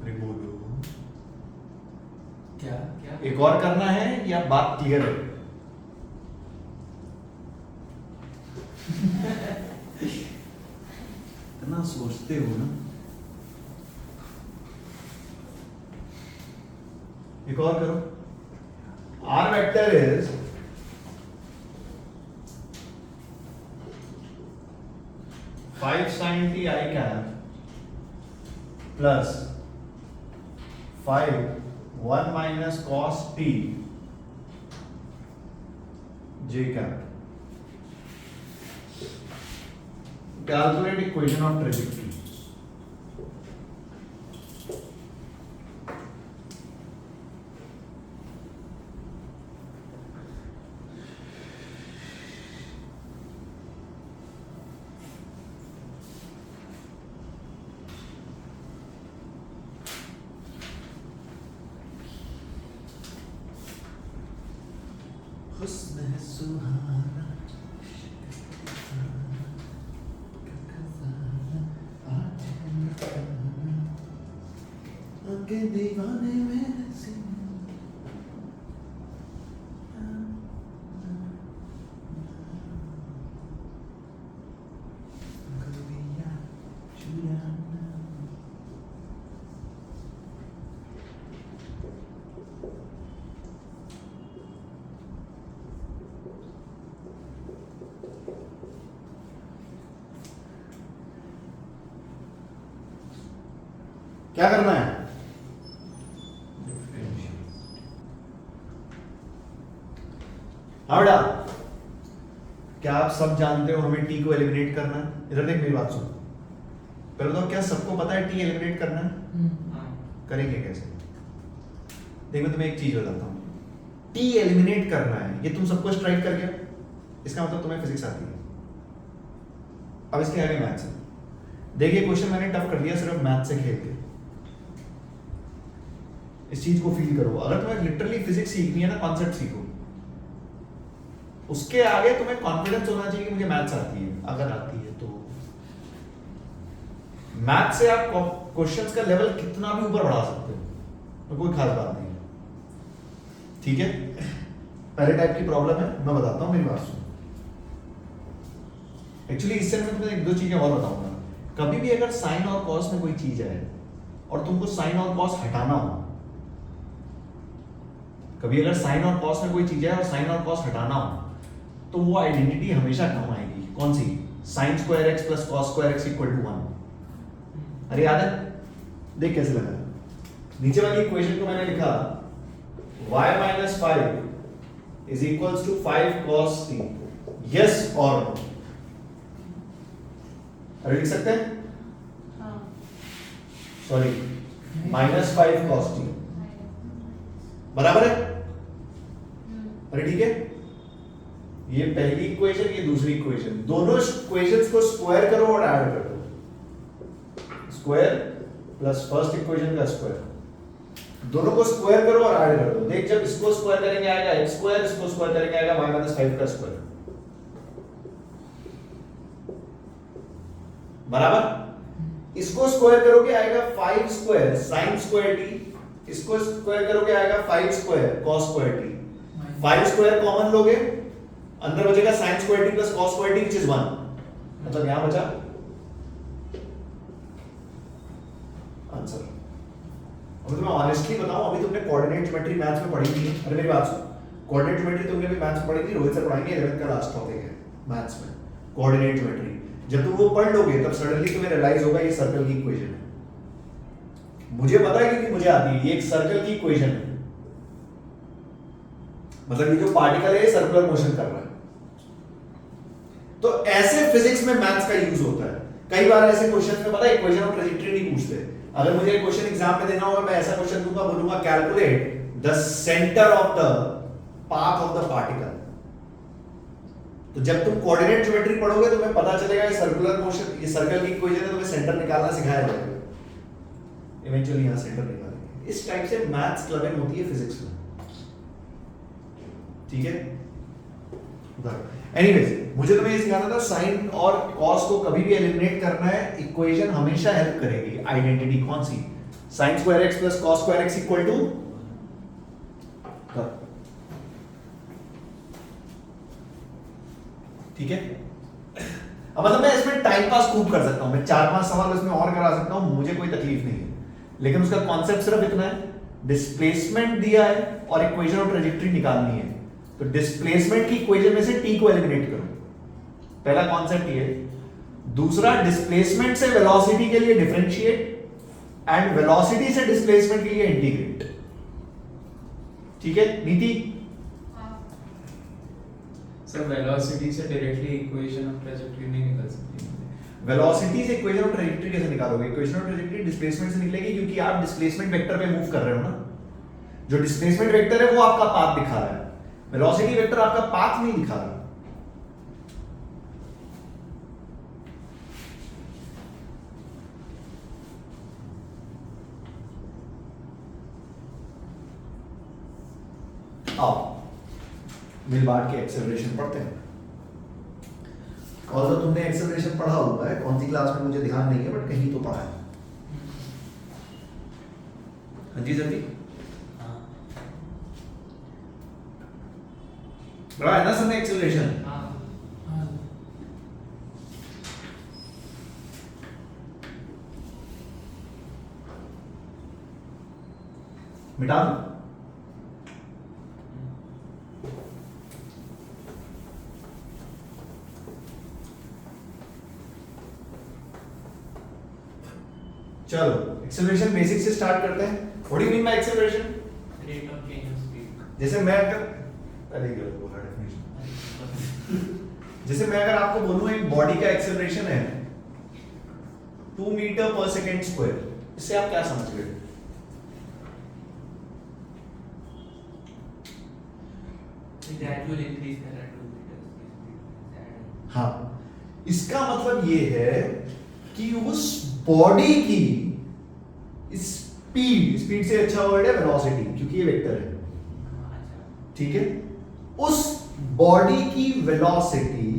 अरे बोलो, क्या क्या एक और करना है या बात क्लियर है? इतना सोचते हो ना। एक और करो। R vector is five sin t I cap plus 5 1 minus cos t j cap. Calculate equation of trajectory. Suhana के दीवाने में से कविया चुराना क्या करना है? हाँ बेटा, क्या आप सब जानते हो हमें टी को एलिमिनेट करना है? इधर देख मेरी बात सुन। पहले तो क्या सबको पता है टी एलिमिनेट करना है? हाँ करेंगे कैसे? देख मैं तुम्हें एक चीज बताता हूँ, टी एलिमिनेट करना है, ये तुम सबको स्ट्राइक कर गया, इसका मतलब तुम्हें फिजिक्स आती है। अब इसके आगे मैथ्स है। देखिए क्वेश्चन मैंने टफ कर दिया सिर्फ मैथ से खेल के। इस चीज को फील करो, अगर तुम्हें लिटरली फिजिक्स सीखनी है ना, कॉन्सेप्ट सीखो, उसके आगे तुम्हें कॉन्फिडेंस होना चाहिए कि मुझे मैथ्स आती है। अगर आती है तो मैथ से आप क्वेश्चंस का लेवल कितना भी ऊपर बढ़ा सकते हो, तो कोई खास बात नहीं है। ठीक है, पहले टाइप की प्रॉब्लम है, मैं बताता हूं, मेरी बात सुनो। एक्चुअली इससे मैं तुम्हें एक दो चीजें और बताऊंगा। कभी भी अगर साइन और कॉस में कोई चीज है और तुमको साइन और कॉस हटाना हो, कभी अगर साइन और कॉस में कोई चीज है और साइन और कॉस हटाना हो, तो वो आइडेंटिटी हमेशा काम आएगी। कौन सी? Sine square x plus cos square x equal to 1। अरे याद है? देख कैसे लगा। नीचे वाली इक्वेशन को मैंने लिखा y minus 5 is equals to 5 cos t। Yes और नो? अरे लिख सकते हैं? हाँ सॉरी, माइनस 5 cos t बराबर है? अरे ठीक है, ये पहली इक्वेशन, ये दूसरी इक्वेशन, दोनों इक्वेशंस को स्क्वायर करो और ऐड कर दो। स्क्वायर प्लस फर्स्ट इक्वेशन का स्क्वायर, दोनों को स्क्वायर करो और ऐड कर दो। देख जब इसको स्क्वायर करेंगे आएगा x स्क्वायर, इसको स्क्वायर करेंगे आएगा y माइनस 5 का स्क्वायर, बराबर। इसको स्क्वायर करोगे आएगा 5 स्क्वायर sin स्क्वायर t, इसको स्क्वायर करोगे आएगा 5 square cos square t। 5 square common लोगे, अंदर बचेगा sin square t plus cos square t, which is 1। मतलब यहां बचा आंसर। अब तुम्हें ऑनेस्टली बताऊं, अभी तुमने कोऑर्डिनेट ज्योमेट्री मैथ्स में पढ़ी थी। अरे मेरी बात सुन, कोऑर्डिनेट ज्योमेट्री तुमने भी मैथ्स में पढ़ी थी, रोहित सर पढ़ाएंगे 11th का लास्ट टॉपिक है मैथ्स में, कोऑर्डिनेट ज्योमेट्री। जब तुम वो पढ़ लोगे तब सडनली तुम्हें रियलाइज होगा ये सर्कल की इक्वेशन है। मुझे पता है क्योंकि मुझे आती है, ये एक सर्कल की इक्वेशन है। मतलब ये जो पार्टिकल है ये सर्कुलर मोशन कर रहा है। तो ऐसे फिजिक्स में मैथ्स का यूज होता है। कई बार ऐसे क्वेश्चन में पता है इक्वेशन ऑफ ट्रेजेक्टरी नहीं पूछते। अगर मुझे एक क्वेश्चन एग्जाम में देना होगा, मैं ऐसा क्वेश्चन दूंगा, बोलूंगा calculate the centre of the path of the particle. तो जब तुम कोऑर्डिनेट ज्योमेट्री पढ़ोगे तुम्हें पता चलेगा ये सर्कुलर मोशन, ये सर्कल की इक्वेशन है, तुम्हें सेंटर निकालना सिखाया जाएगा। इवेंचुअली यहां सेंटर निकालेंगे। इस टाइप से मैथ्स क्लब इन होती है फिजिक्स में। ठीक है, एनीवेज मुझे तुम्हें ये सिखाना था, साइन और कॉस को कभी भी एलिमिनेट करना है, इक्वेशन हमेशा हेल्प करेगी। आइडेंटिटी कौन सी? Sine square x plus cos square x equal to, ठीक है। अब मतलब मैं इसमें टाइम पास खूब कर सकता हूं, मैं 4-5 सवाल इसमें और करा सकता हूं, मुझे कोई तकलीफ नहीं है। लेकिन उसका कॉन्सेप्ट सिर्फ इतना है, डिस्प्लेसमेंट दिया है और इक्वेशन ऑफ ट्रेजेक्टरी निकालनी है। तो डिस्प्लेसमेंट की इक्वेशन में से टी को एलिमिनेट करो, पहला कॉन्सेप्ट ये। दूसरा, डिस्प्लेसमेंट से वेलोसिटी के लिए डिफरेंशिएट एंड वेलोसिटी से डिस्प्लेसमेंट के लिए इंटीग्रेट। ठीक है नीति? सर वेलोसिटी से डायरेक्टली इक्वेशन ऑफ ट्रेजेक्टरी नहीं निकल सकती। वेलोसिटी से इक्वेशन ऑफ ट्रेजेक्टरी कैसे निकालोगे? इक्वेशन ऑफ ट्रेजेक्टरी डिस्प्लेसमेंट से निकलेगी, क्योंकि आप डिस्प्लेसमेंट वेक्टर पे मूव कर रहे हो ना। जो डिस्प्लेसमेंट वेक्टर है वो आपका पाथ दिखा रहा है, वेलोसिटी वेक्टर आपका पाथ नहीं दिखा रहा। आओ मिल बांट के एक्सेलरेशन पढ़ते हैं। और तो तुमने एक्सेलरेशन पढ़ा हुआ है, कौन सी क्लास में मुझे ध्यान नहीं है, बट कहीं तो पढ़ा है। हाँ जी जल्दी, हाँ पढ़ा है ना सबने एक्सेलरेशन? हाँ हाँ मिटा दो। चलो एक्सेलरेशन बेसिक से स्टार्ट करते हैं। What do you mean by acceleration? Rate of change of speed. जैसे मैं अगर अरे गलत बोला डेफिनेशन। जैसे मैं अगर आपको बोलूं एक बॉडी का एक्सेलरेशन है 2 मीटर पर सेकेंड स्क्वायर, इससे आप क्या समझ गए? ग्रेजुअल इंक्रीज कर रहा है 2 मीटर स्पीड। हाँ, इसका मतलब ये है कि उस बॉडी की स्पीड से अच्छा वर्ड है वेलोसिटी, क्योंकि ये वेक्टर है, अच्छा ठीक है। उस बॉडी की वेलोसिटी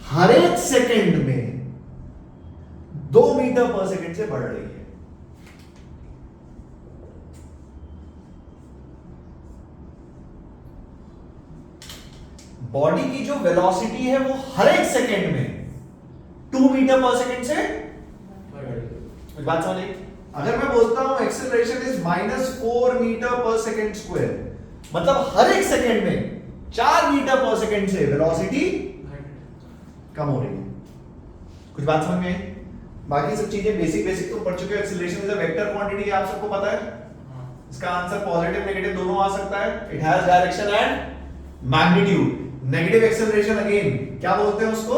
हर एक सेकंड में 2 मीटर पर सेकंड से बढ़ रही है। बॉडी की जो वेलोसिटी है वो हर एक सेकंड में 2 मीटर पर सेकंड से कुछ बात समझ आई? अगर मैं बोलता हूं एक्सेलरेशन इज -4 मीटर पर सेकंड स्क्वायर, मतलब हर एक सेकंड में 4 मीटर पर सेकंड से वेलोसिटी कम हो रही है। कुछ बात समझ में आई? बाकी सब चीजें बेसिक तो पढ़ चुके हो। Acceleration is a vector quantity, आप सबको पता है। इसका आंसर पॉजिटिव नेगेटिव दोनों आ सकता है। It has direction and magnitude. Negative acceleration again क्या बोलते हैं उसको?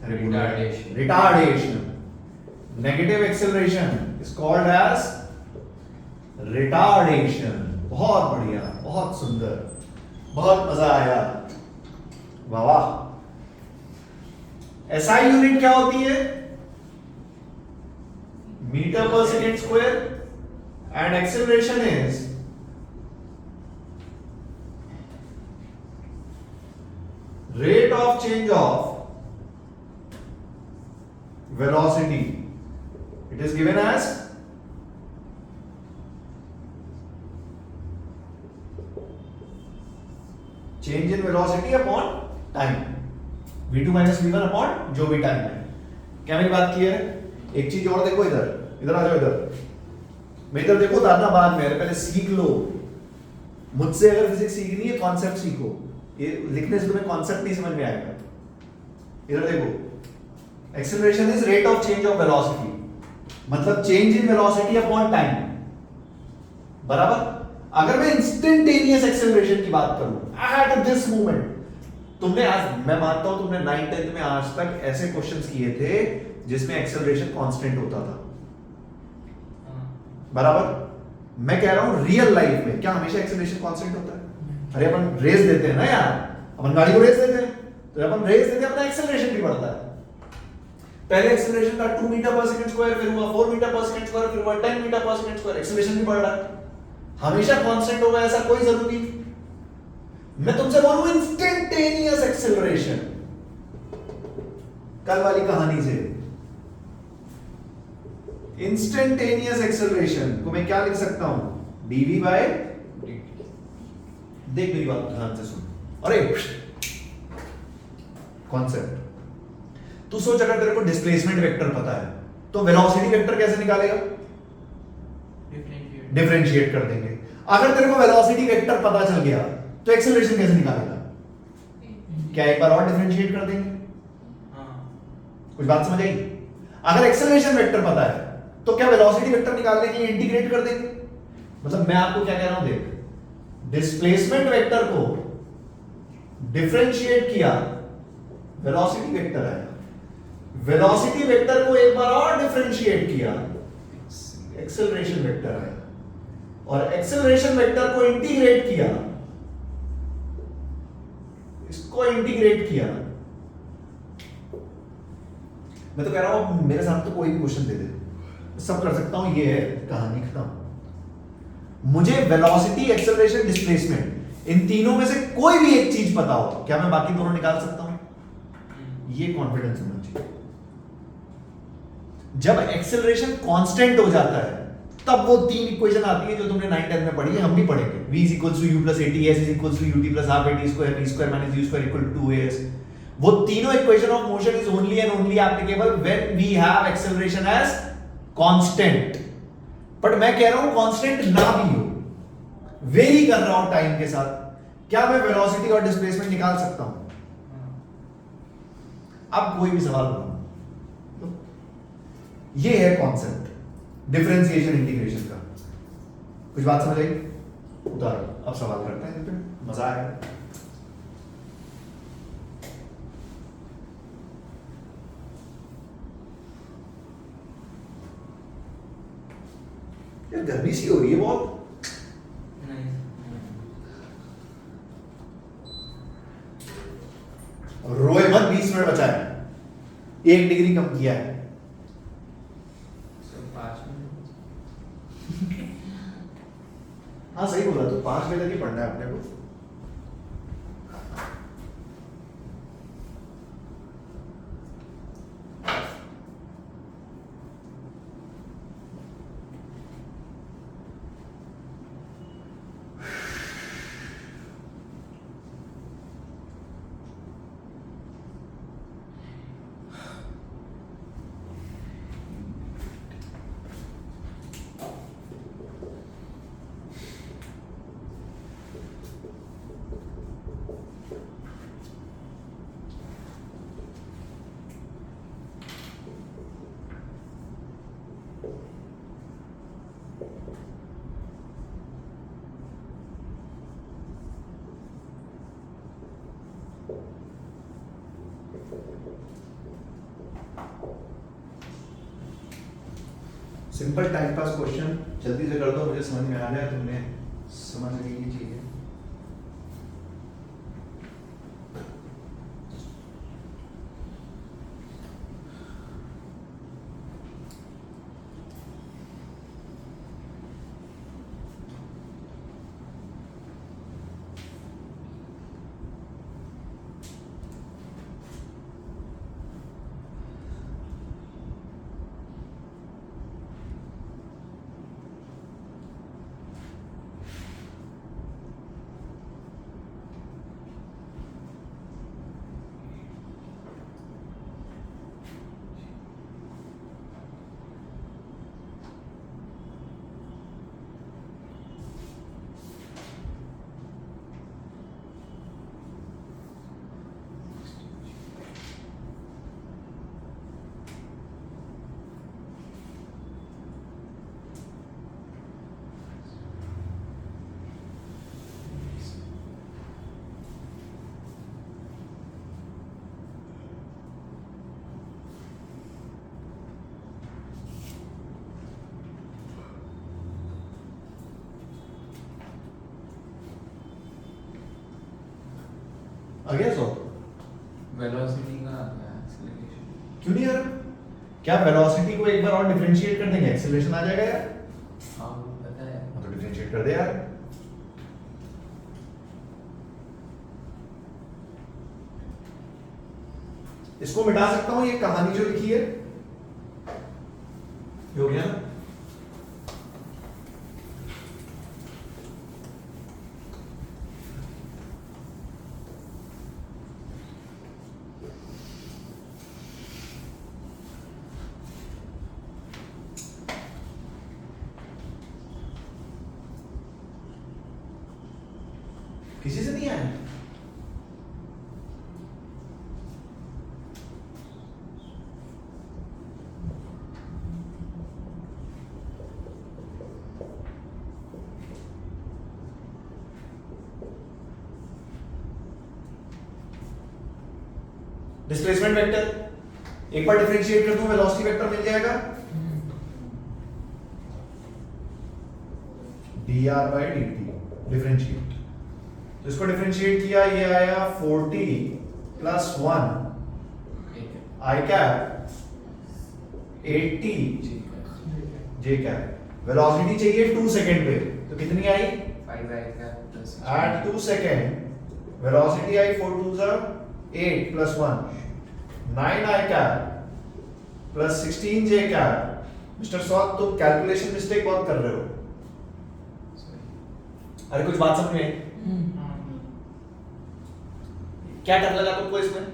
Retardation. Retardation. Negative acceleration is called as retardation. बहुत बढ़िया, बहुत सुंदर, बहुत मजा आया, वाह वाह। SI यूनिट क्या होती है? मीटर पर second square, and acceleration is rate of change of velocity. It is given as change in velocity upon time, v2 minus v1 upon जो भी टाइम है। क्या मेरी बात क्लियर है? एक चीज और देखो, इधर आ जाओ, इधर मैं इधर देखो, दादा बाद में, पहले सीख लो। मुझसे अगर फिजिक्स सीखनी है, कॉन्सेप्ट सीखो। ये लिखने से तुम्हें कॉन्सेप्ट नहीं समझ में आएगा। इधर देखो, acceleration is rate of change of velocity, मतलब change in velocity upon time, बराबर। अगर मैं इंस्टेंटेनियस एक्सेलरेशन की बात करूं एट दिस मोमेंट, तुमने आज, मैं मानता हूं तुमने 9th 10th में आज तक ऐसे क्वेश्चंस किए थे जिसमें एक्सेलरेशन कांस्टेंट होता था, बराबर। मैं कह रहा हूं रियल लाइफ में क्या हमेशा एक्सेलरेशन कांस्टेंट होता है? अरे अपन रेस देते हैं ना यार, अपन गाड़ी को रेस देते हैं, तो जब अपन रेस देते हैं अपना एक्सेलरेशन भी बढ़ता है। पहले एक्सेलरेशन था 2 मीटर पर सेकंड स्क्वायर, फिर हुआ 4 मीटर पर सेकंड स्क्वायर, फिर हुआ 10 मीटर पर सेकंड स्क्वायर। एक्सेलरेशन भी बढ़ रहा है, हमेशा कांस्टेंट होगा ऐसा कोई जरूरी नहीं। मैं तुमसे बोलूं इंस्टेंटेनियस एक्सेलरेशन, कल वाली कहानी से, इंस्टेंटेनियस एक्सेलरेशन को मैं क्या लिख सकता हूं? dv बाय, देख मेरी बात ध्यान से सुन। अरे कॉन्सेप्ट तू सोच, अगर तेरे को डिस्प्लेसमेंट वेक्टर पता है तो वेलोसिटी वेक्टर कैसे निकालेगा? डिफरेंशिएट कर देंगे। अगर तेरे को वेलोसिटी वेक्टर पता चल गया तो एक्सेलरेशन कैसे निकालेगा? क्या एक बार और डिफरेंशिएट कर देंगे? कुछ बात समझ आई? अगर एक्सेलरेशन वेक्टर पता है तो क्या वेलोसिटी वेक्टर निकालने के लिए इंटीग्रेट कर देंगे? मतलब मैं आपको क्या कह रहा हूं, देख, डिस्प्लेसमेंट वेक्टर को डिफरेंशिएट किया, वेलोसिटी वेक्टर आया। वेलोसिटी वेक्टर को एक बार और डिफरेंशिएट किया, एक्सेलरेशन वेक्टर आया। और एक्सेलरेशन वेक्टर को इंटीग्रेट किया, इसको इंटीग्रेट किया। मैं तो कह रहा हूं मेरे साथ तो कोई भी क्वेश्चन दे दे, सब कर सकता हूं, ये है कहानी खत्म। मुझे वेलोसिटी, एक्सेलरेशन, डिस्प्लेसमेंट, इन तीनों में से कोई भी एक चीज पता हो, क्या मैं बाकी दोनों निकाल सकता हूं? ये कॉन्फिडेंस होना चाहिए। जब एक्सेलरेशन कांस्टेंट हो जाता है तब वो तीन इक्वेशन आती है जो तुमने 9 10 में पढ़ी है, हम भी पढ़ेंगे। v is equals to u plus at, s is equals to ut plus half at square, v square minus u square equal to 2as। वो तीनों equation of motion is only and only applicable when we have acceleration as constant. But मैं कह रहा हूं कांस्टेंट ना भी हो, वेरी कर रहा हूं टाइम के साथ, क्या मैं वेलोसिटी और डिस्प्लेसमेंट निकाल सकता हूं? अब कोई भी सवाल बनाओ। ये है कॉन्सेप्ट डिफरेंशिएशन इंटीग्रेशन का। कुछ बात समझ आई? उतारो, अब सवाल करते हैं, इस पे मजा आएगा। यार गर्मी सी हो रही है बहुत। रोए मत, 20 मिनट बचा है, 1 डिग्री कम किया है। हाँ सही बोला, तो 5 बजे तक ही पढ़ना है अपने को। सिंपल टाइम पास क्वेश्चन जल्दी से कर दो, मुझे समझ में आ जाए, तुमने समझ ली ये चीजें। आ गया सो? वेलोसिटी का आ गया, एक्सेलरेशन। क्यों नहीं आ रहा? क्या वेलोसिटी को एक बार और डिफरेंशिएट कर देंगे, एक्सेलरेशन आ जाएगा यार? हाँ पता है। तो डिफरेंशिएट कर दे यार। इसको मिटा सकता हूं, ये कहानी जो लिखी है ये हो गया ना। किसी से नहीं आया? डिस्प्लेसमेंट वेक्टर एक बार डिफरेंशिएट कर दूं, वेलोसिटी वेक्टर मिल जाएगा dr by dt। डिफरेंशिएट, तो इसको डिफरेंशिएट किया, ये आया 40 plus 1 i cap 80 j cap. Velocity चाहिए 2 सेकंड पे, तो कितनी आई? 5 आएगा plus At 2 second, velocity I 4 2s are 8 plus 1, 9 I cap plus 16 J cap. Mister Saud तुम कैलकुलेशन मिस्टेक बहुत कर रहे हो। अरे कुछ बात समझ में आई? क्या डर लगा तुमको इसमें?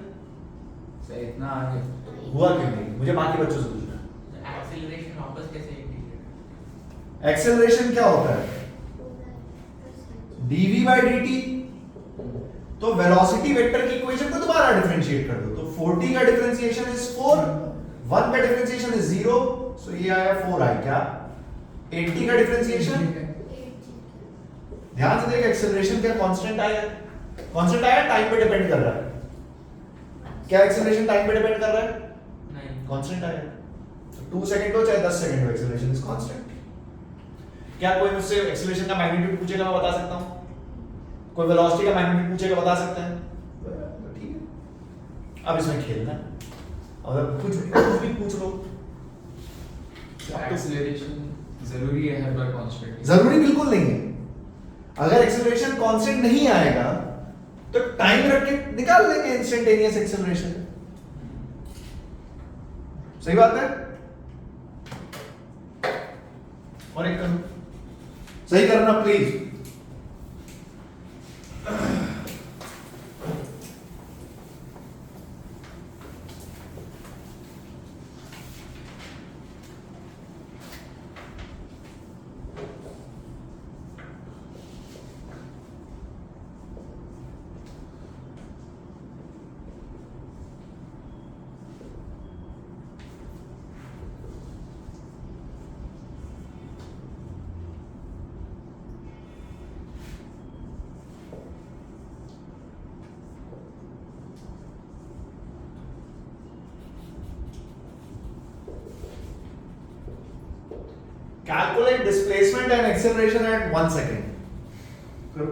से इतना आगे हुआ क्यों नहीं? मुझे बाकी बच्चों से पूछना। एक्सीलरेशन वापस कैसे इंटीग्रेट? एक्सेलरेशन क्या होता है? dv by dt। तो वेलोसिटी वेक्टर की इक्वेशन को दोबारा डिफरेंशिएट कर दो, तो 40 का डिफरेंशिएशन इज 4, 1 का डिफरेंशिएशन इज 0, सो ये आया 4i क्या? 80 का डिफरेंशिएशन, ध्यान से देख एक्सेलरेशन क्या कांस्टेंट आया? कांस्टेंट आया, टाइम पे डिपेंड कर रहा है। क्या एक्सेलरेशन टाइम पे डिपेंड कर रहा है? नहीं। कांस्टेंट आया। तो 2 सेकंड हो चाहे 10 सेकंड हो, एक्सेलरेशन इज कांस्टेंट। क्या कोई मुझसे एक्सेलरेशन का मैग्नीट्यूड पूछेगा, मैं बता सकता हूं? कोई वेलोसिटी का मैग्नीट्यूड पूछेगा, बता सकते हैं? तो ठीक है, अब इसमें खेलना है। और कुछ भी पूछ लो। एक्सेलरेशन जरूरी है हर बार कांस्टेंट। जरूरी बिल्कुल नहीं है। अगर एक्सेलरेशन कांस्टेंट नहीं आएगा तो टाइम रख के निकाल लेंगे इंस्टेंटेनियस एक्सेलरेशन। सही बात है? और एक करो, सही करना please. Calculate displacement and acceleration at 1 second. करो।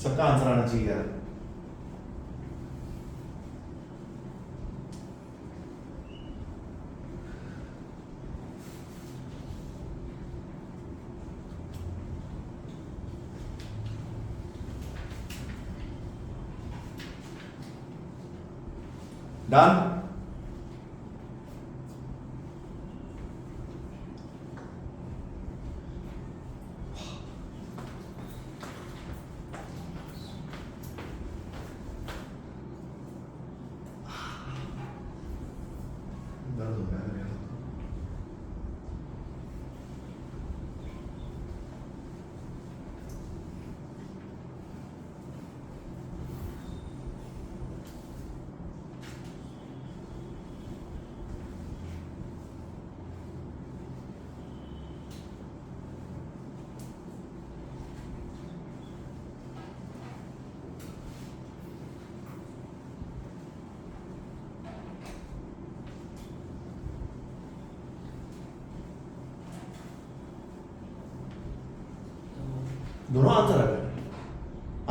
सबका आंसर आना चाहिए यार। डन। दर्द हो रहा है मेरे हाथ में। दोनों आंसर आ गए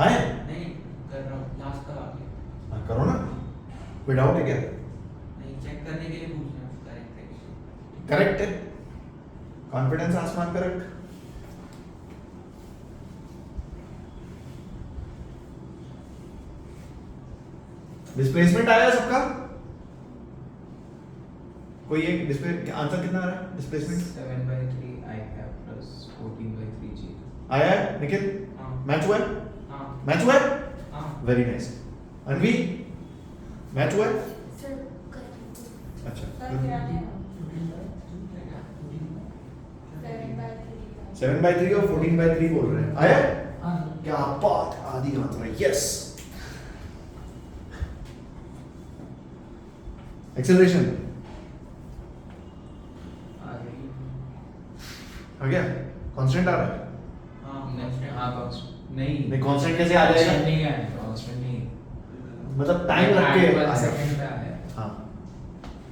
आए? नहीं कर रहा हूँ, लास्ट का आ गया। हाँ, करो ना। कोई डाउट है क्या? नहीं, चेक करने के लिए पूछ रहा हूँ करेक्ट है कि करेक्ट है। कॉन्फिडेंस आसमान पे रख। डिस्प्लेसमेंट आया सबका? कोई एक डिस्प्ले आंसर कितना आ रहा है displacement? 7/3 i cap plus 14/3 g। आया है निखिल? हाँ। मैच हुआ है? हाँ मैच हुआ है? हाँ वेरी नाइस। अनवी मैच हुआ है? सर कर अच्छा सर गिरा दिया। 7/3 और 14/3 बोल रहे हैं, आया? हाँ क्या बात, आधी मात्रा, यस। एक्सेलरेशन आ गई। आ गया, कांस्टेंट आ रहा है? हाँ कांस्टेंट नहीं। नहीं, कांस्टेंट कैसे आ जाएगा? कांस्टेंट नहीं है, कांस्टेंट नहीं। मतलब टाइम रख के वन आएगा। सेकंड पे आया। हाँ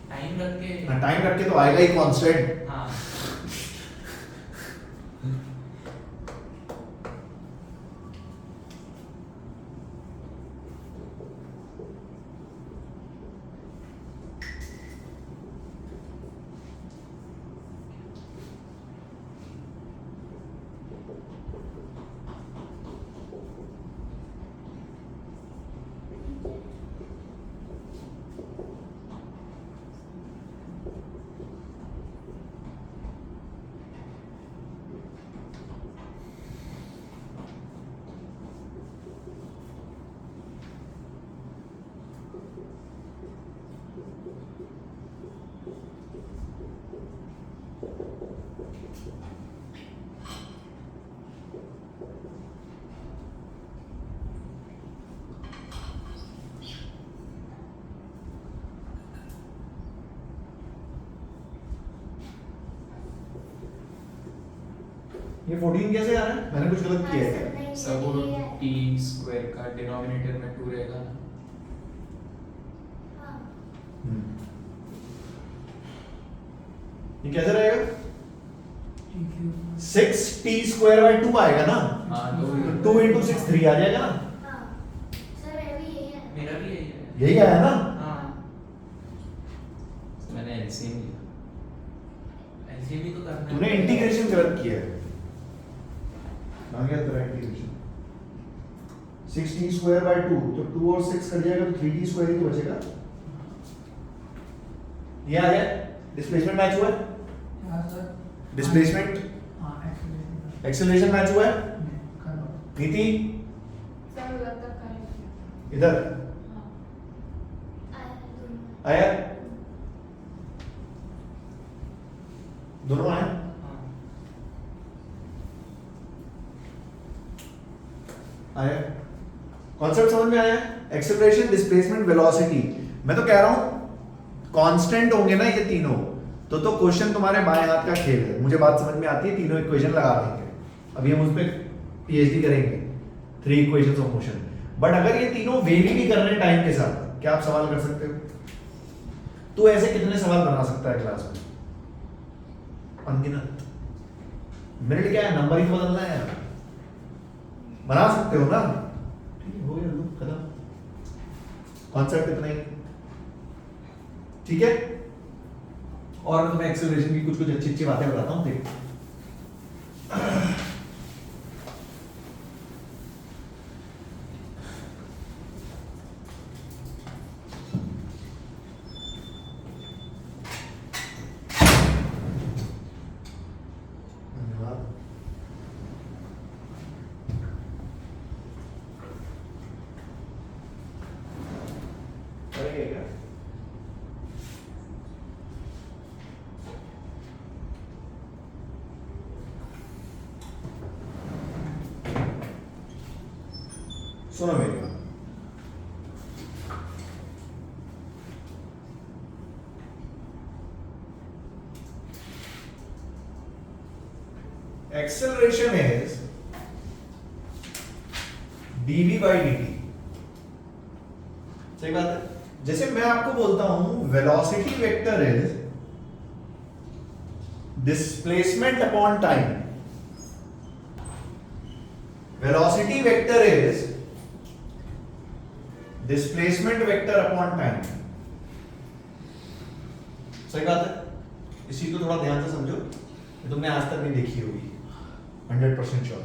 टाइम रख के हाँ, टाइम रख के तो आएगा ही कांस्टेंट। हाँ ये 14 कैसे आ रहा है? मैंने कुछ गलत किया है क्या? सब टी स्क्वायर का डिनोमिनेटर में 2 रहेगा ना। ये कैसे रहेगा? ठीक है 6t² 2 आएगा ना? हाँ तो 2 into 6 3 आ जाएगा ना? मेरा भी यही है। यही आया ना? हाँ मैंने एलसीएम लिया। ऐसे भी तो करना है। तूने इंटीग्रेशन गलत किया है। कहाँ गया तेरा इंटीग्रेशन? 6t² 2, तो 2 और 6 कट जाएगा तो 3t² ही तो बचेगा। ये आ गया? डिस्प्लेसमेंट मैच हुआ है? हाँ सर डिस्प्लेसमेंट हाँ एक्सेलरेशन एक्सेलरेशन मैच हुआ है? कर लो नीति सर उधर तक करेंगे। इधर हाँ आया? दोनों आए? हाँ आया? कॉन्सेप्ट समझ में आया? Acceleration, displacement, velocity. मैं तो कह रहा हूं कांस्टेंट होंगे ना ये तीनों, तो क्वेश्चन तुम्हारे बाएं हाथ का खेल है। मुझे बात समझ में आती है, तीनों इक्वेशन लगा देंगे। अभी हम उस पर पीएचडी करेंगे, 3 इक्वेशंस ऑफ मोशन। बट अगर ये तीनों वेरी भी कर रहे हैं टाइम के साथ, क्या आप सवाल कर सकते हो? तू ऐसे कितने सवाल बना सकता है क्लास में? अनगिनत। मिनट क्या है, नंबर ही तो बदलना है यार। बना सकते हो ना? ठीक है, हो गया, लो खत्म। कॉन्सेप्ट इतना ही, ठीक है। और मैं तुम्हें एक्सेलरेशन की कुछ कुछ अच्छी अच्छी बातें बताता हूँ, देख। धन्यवाद। करेंगे क्या? सुनो मेरी बात। Acceleration is dv by dt। सही बात है। जैसे मैं आपको बोलता हूं velocity vector is displacement upon time. Velocity vector is displacement vector upon time. सही बात है। इसी को थोड़ा ध्यान से समझो, तुमने आज तक नहीं देखी होगी, 100% sure.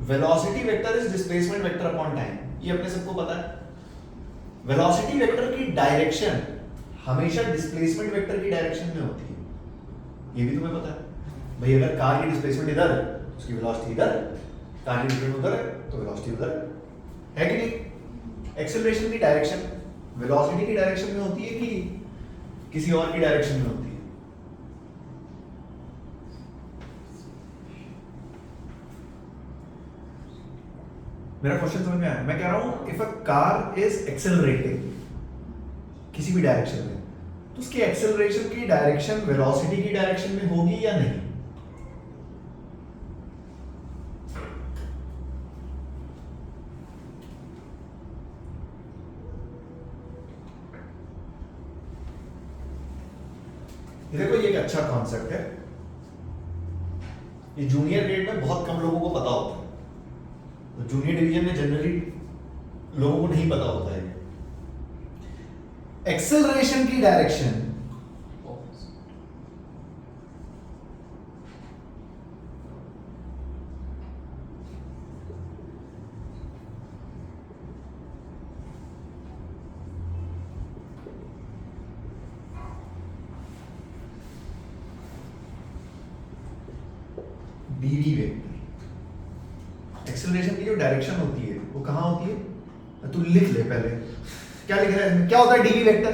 Velocity vector is displacement vector upon time, ये अपने सबको पता है। वेलोसिटी वेक्टर की डायरेक्शन हमेशा डिस्प्लेसमेंट वेक्टर की डायरेक्शन में होती है, ये भी तुम्हें पता है। भाई अगर कार की डिस्प्लेसमेंट इधर, उसकी वेलोसिटी इधर, कार की डिस्प्लेसमेंट उधर है तो वेलोसिटी उधर है कि नहीं? एक्सेलरेशन की डायरेक्शन वेलोसिटी की डायरेक्शन में होती है कि किसी और की डायरेक्शन में होती है। मेरा क्वेश्चन समझ में आया? मैं कह रहा हूं if a car is accelerating किसी भी डायरेक्शन में, तो उसकी एक्सेलरेशन की डायरेक्शन वेलोसिटी की डायरेक्शन में होगी या नहीं? देखो ये एक अच्छा कॉन्सेप्ट है, ये जूनियर ग्रेड में बहुत कम लोगों को पता होता है, तो जूनियर डिवीजन में जनरली लोगों को नहीं पता होता है। एक्सेलरेशन की डायरेक्शन डीवी वेक्टर, एक्सेलरेशन की जो डायरेक्शन होती है वो कहां होती है? तू लिख ले पहले, क्या लिख रहा है इसमें? क्या होता है डीवी वेक्टर?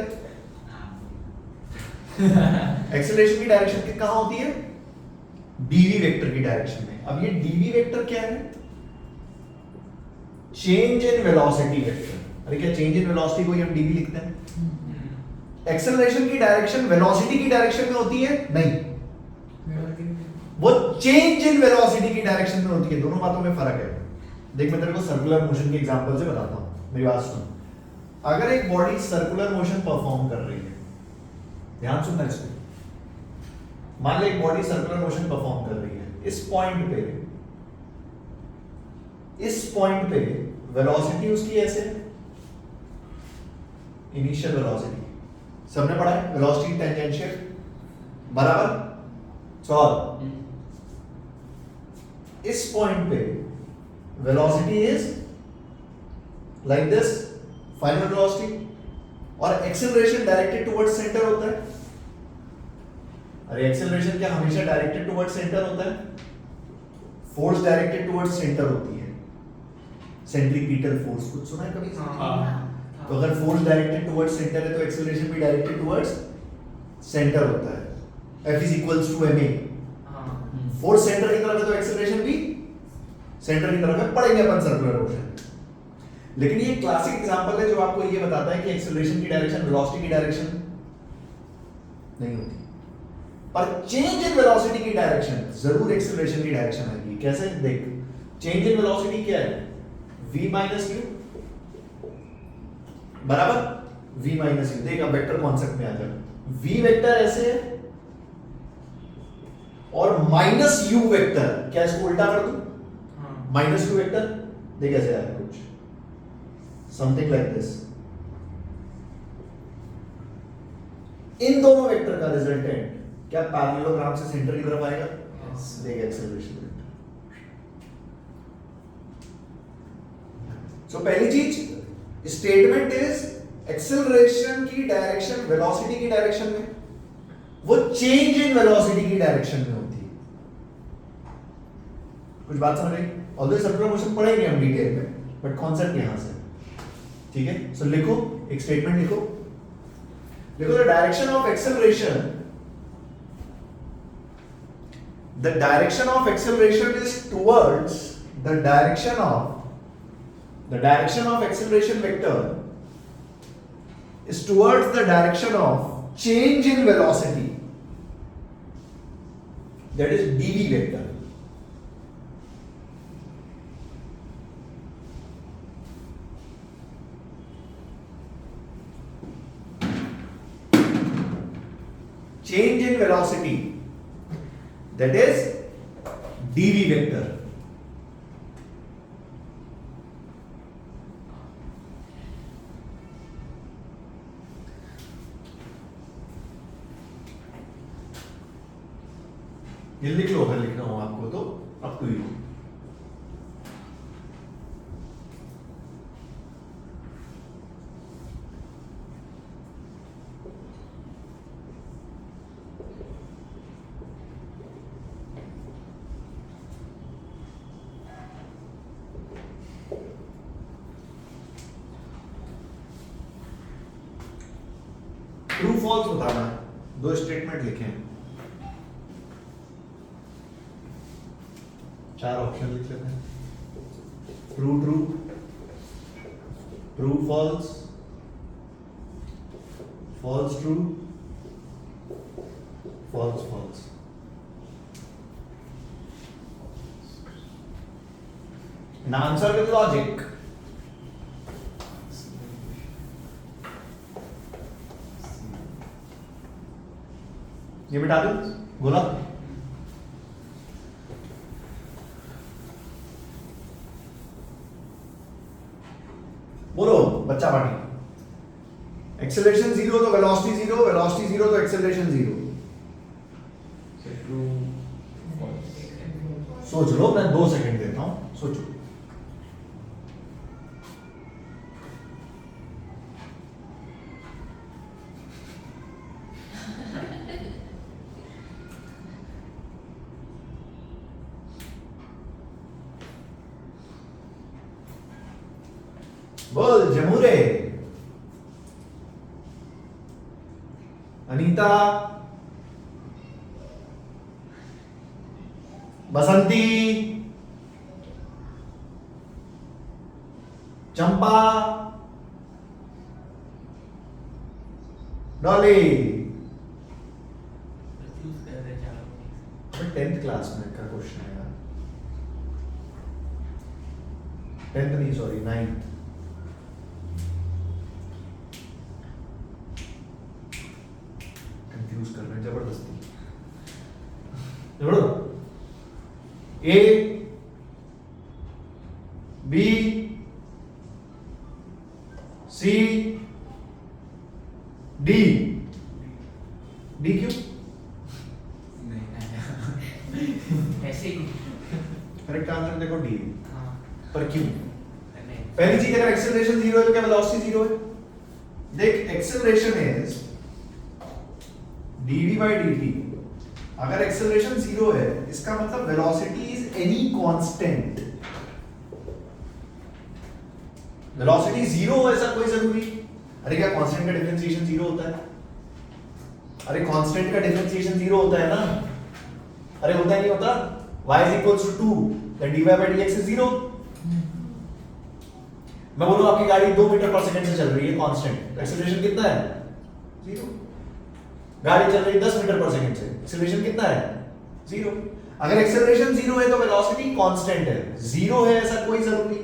एक्सेलरेशन की डायरेक्शन की कहां होती है? डीवी वेक्टर की डायरेक्शन में। अब ये डीवी वेक्टर क्या है? Change in velocity vector. अरे क्या चेंज इन वेलोसिटी को हम डीवी लिखते हैं? एक्सेलरेशन की डायरेक्शन वेलोसिटी की डायरेक्शन में होती है? नहीं, वो चेंज इन वेलोसिटी की डायरेक्शन में होती है। दोनों बातों में फर्क है। देख मैं तेरे को सर्कुलर मोशन के एग्जांपल से बताता हूं, मेरी बात सुन। अगर एक बॉडी सर्कुलर मोशन परफॉर्म कर रही है, ध्यान सुनना इसमें, मान ले एक बॉडी सर्कुलर मोशन परफॉर्म कर रही है, इस पॉइंट पे वेलोसिटी उसकी ऐसे है, इनिशियल वेलोसिटी सबने पढ़ा है, वेलोसिटी टेंजेंशियल बराबर सॉल्व। इस पॉइंट पे velocity is like this, final velocity, और एक्सेलरेशन डायरेक्टेड टुवर्ड्स सेंटर होता है। अरे एक्सेलरेशन क्या हमेशा डायरेक्टेड टुवर्ड्स सेंटर होता है? फोर्स डायरेक्टेड टुवर्ड्स सेंटर होती है, सेंट्रीपिटल फोर्स, कुछ सुना है कभी? तो अगर फोर्स डायरेक्टेड टुवर्ड्स सेंटर है तो एक्सेलरेशन भी डायरेक्टेड टुवर्ड्स सेंटर होता है। F is equals to ma। Force centre की तरफ है तो एक्सेलरेशन भी सेंटर की तरफ है, पढ़ेंगे अपन सर्कुलर मोशन। लेकिन ये क्लासिक एग्जांपल है जो आपको ये बताता है कि एक्सेलरेशन की डायरेक्शन वेलोसिटी की डायरेक्शन नहीं होती, पर चेंज इन वेलोसिटी की डायरेक्शन जरूर एक्सेलरेशन की डायरेक्शन आएगी। कैसे? देख, चेंज इन वेलोसिटी क्या है? v माइनस u बराबर v माइनस u। देख अब वेक्टर कॉन्सेप्ट में आ जा, v वेक्टर ऐसे है और माइनस यू वेक्टर, क्या इसको उल्टा कर दूं? माइनस यू वेक्टर देख ऐसे आया कुछ, समथिंग लाइक दिस। इन दोनों वेक्टर का रिजल्टेंट क्या पैरेललोग्राम से सेंटर की तरफ आएगा? देख एक्सेलरेशन वेक्टर। सो पहली चीज, स्टेटमेंट इज एक्सेलरेशन की डायरेक्शन वेलोसिटी की डायरेक्शन में, वो चेंज इन वेलोसिटी की डायरेक्शन में होती है। कुछ बात समझ रही? ऑल्दो सर्कुलर मोशन पढ़ेंगे हम डिटेल में, बट कॉन्सेप्ट यहां से, ठीक है? सो लिखो, एक स्टेटमेंट लिखो, the direction of acceleration, the direction of acceleration is towards the direction of acceleration vector is towards the direction of change in velocity, that is dv vector. Change in velocity, that is dv vector. ये लिख लो अगर लिखना हो आपको तो, up to you. True false बताना है, दो स्टेटमेंट लिखे हैं, चार ऑप्शन लिख लेते हैं, true true, true false, false true, false false. Now answer with logic. ये मिटा दो, बोला बोलो बच्चा पार्टी। एक्सेलरेशन जीरो तो वेलोसिटी जीरो, वेलोसिटी जीरो तो एक्सेलरेशन जीरो। True false. सोच लो, मैं 2 सेकंड देता हूं, सोचो। बोल जमूरे, अनीता, बसंती, चंपा, डॉली। चूज कर रहे चारों में। 10th क्लास में का क्वेश्चन है यार, 10th नहीं सॉरी 9th। कंफ्यूज कर रहे हैं जबरदस्ती। जबरदस्त A B C D, D क्यों? ऐसे ही करेक्ट आंसर देखो डी, हाँ पर क्यों? नहीं पहली चीज, अगर एक्सेलरेशन जीरो है तो क्या वेलोसिटी जीरो है? देख, acceleration is dv by dt। अगर एक्सेलरेशन जीरो है, इसका मतलब velocity is any constant. Velocity zero हो ऐसा कोई जरूरी? अरे क्या कांस्टेंट का डिफरेंशिएशन जीरो होता है? अरे कांस्टेंट का डिफरेंशिएशन जीरो होता है ना? अरे होता नहीं होता? y is equals to 2 then dy by dx is 0। मैं बोलूं आपकी गाड़ी 2 मीटर पर सेकंड से चल रही है कांस्टेंट, एक्सेलरेशन कितना है? जीरो। गाड़ी चल रही है 10 मीटर पर सेकंड से, एक्सेलरेशन कितना है? जीरो। अगर एक्सेलरेशन जीरो है तो वेलोसिटी कांस्टेंट है, जीरो है ऐसा कोई जरूरी?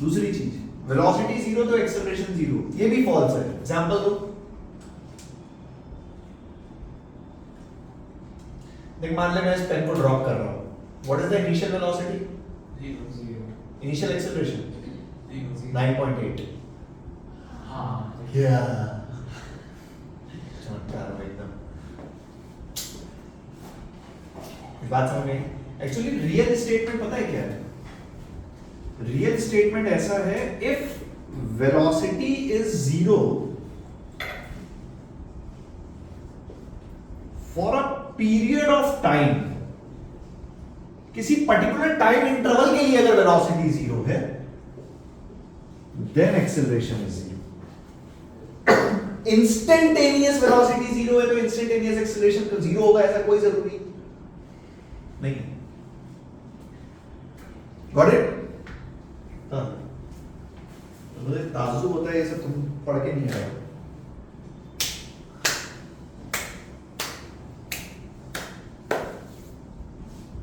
दूसरी चीज, वेलोसिटी जीरो तो एक्सेलरेशन जीरो, ये भी फॉल्स है। एग्जांपल दो। देख, मान ले मैं इस पेन को ड्रॉप कर रहा हूं, what is the initial velocity? Zero initial acceleration zero 9.8। हाँ या चमत्कार हो एकदम। बात समझ में? एक्चुअली रियल स्टेटमेंट पता है क्या है? रियल स्टेटमेंट ऐसा है, if velocity is zero for a period of time, किसी पर्टिकुलर टाइम इंटरवल के लिए अगर वेलोसिटी जीरो है, then acceleration is zero. Instantaneous velocity zero है तो इंस्टेंटेनियस एक्सेलरेशन तो जीरो होगा ऐसा कोई जरूरी नहीं है। Got it? मुझे ताज्जुब होता है ये सब तुम पढ़ के नहीं आए।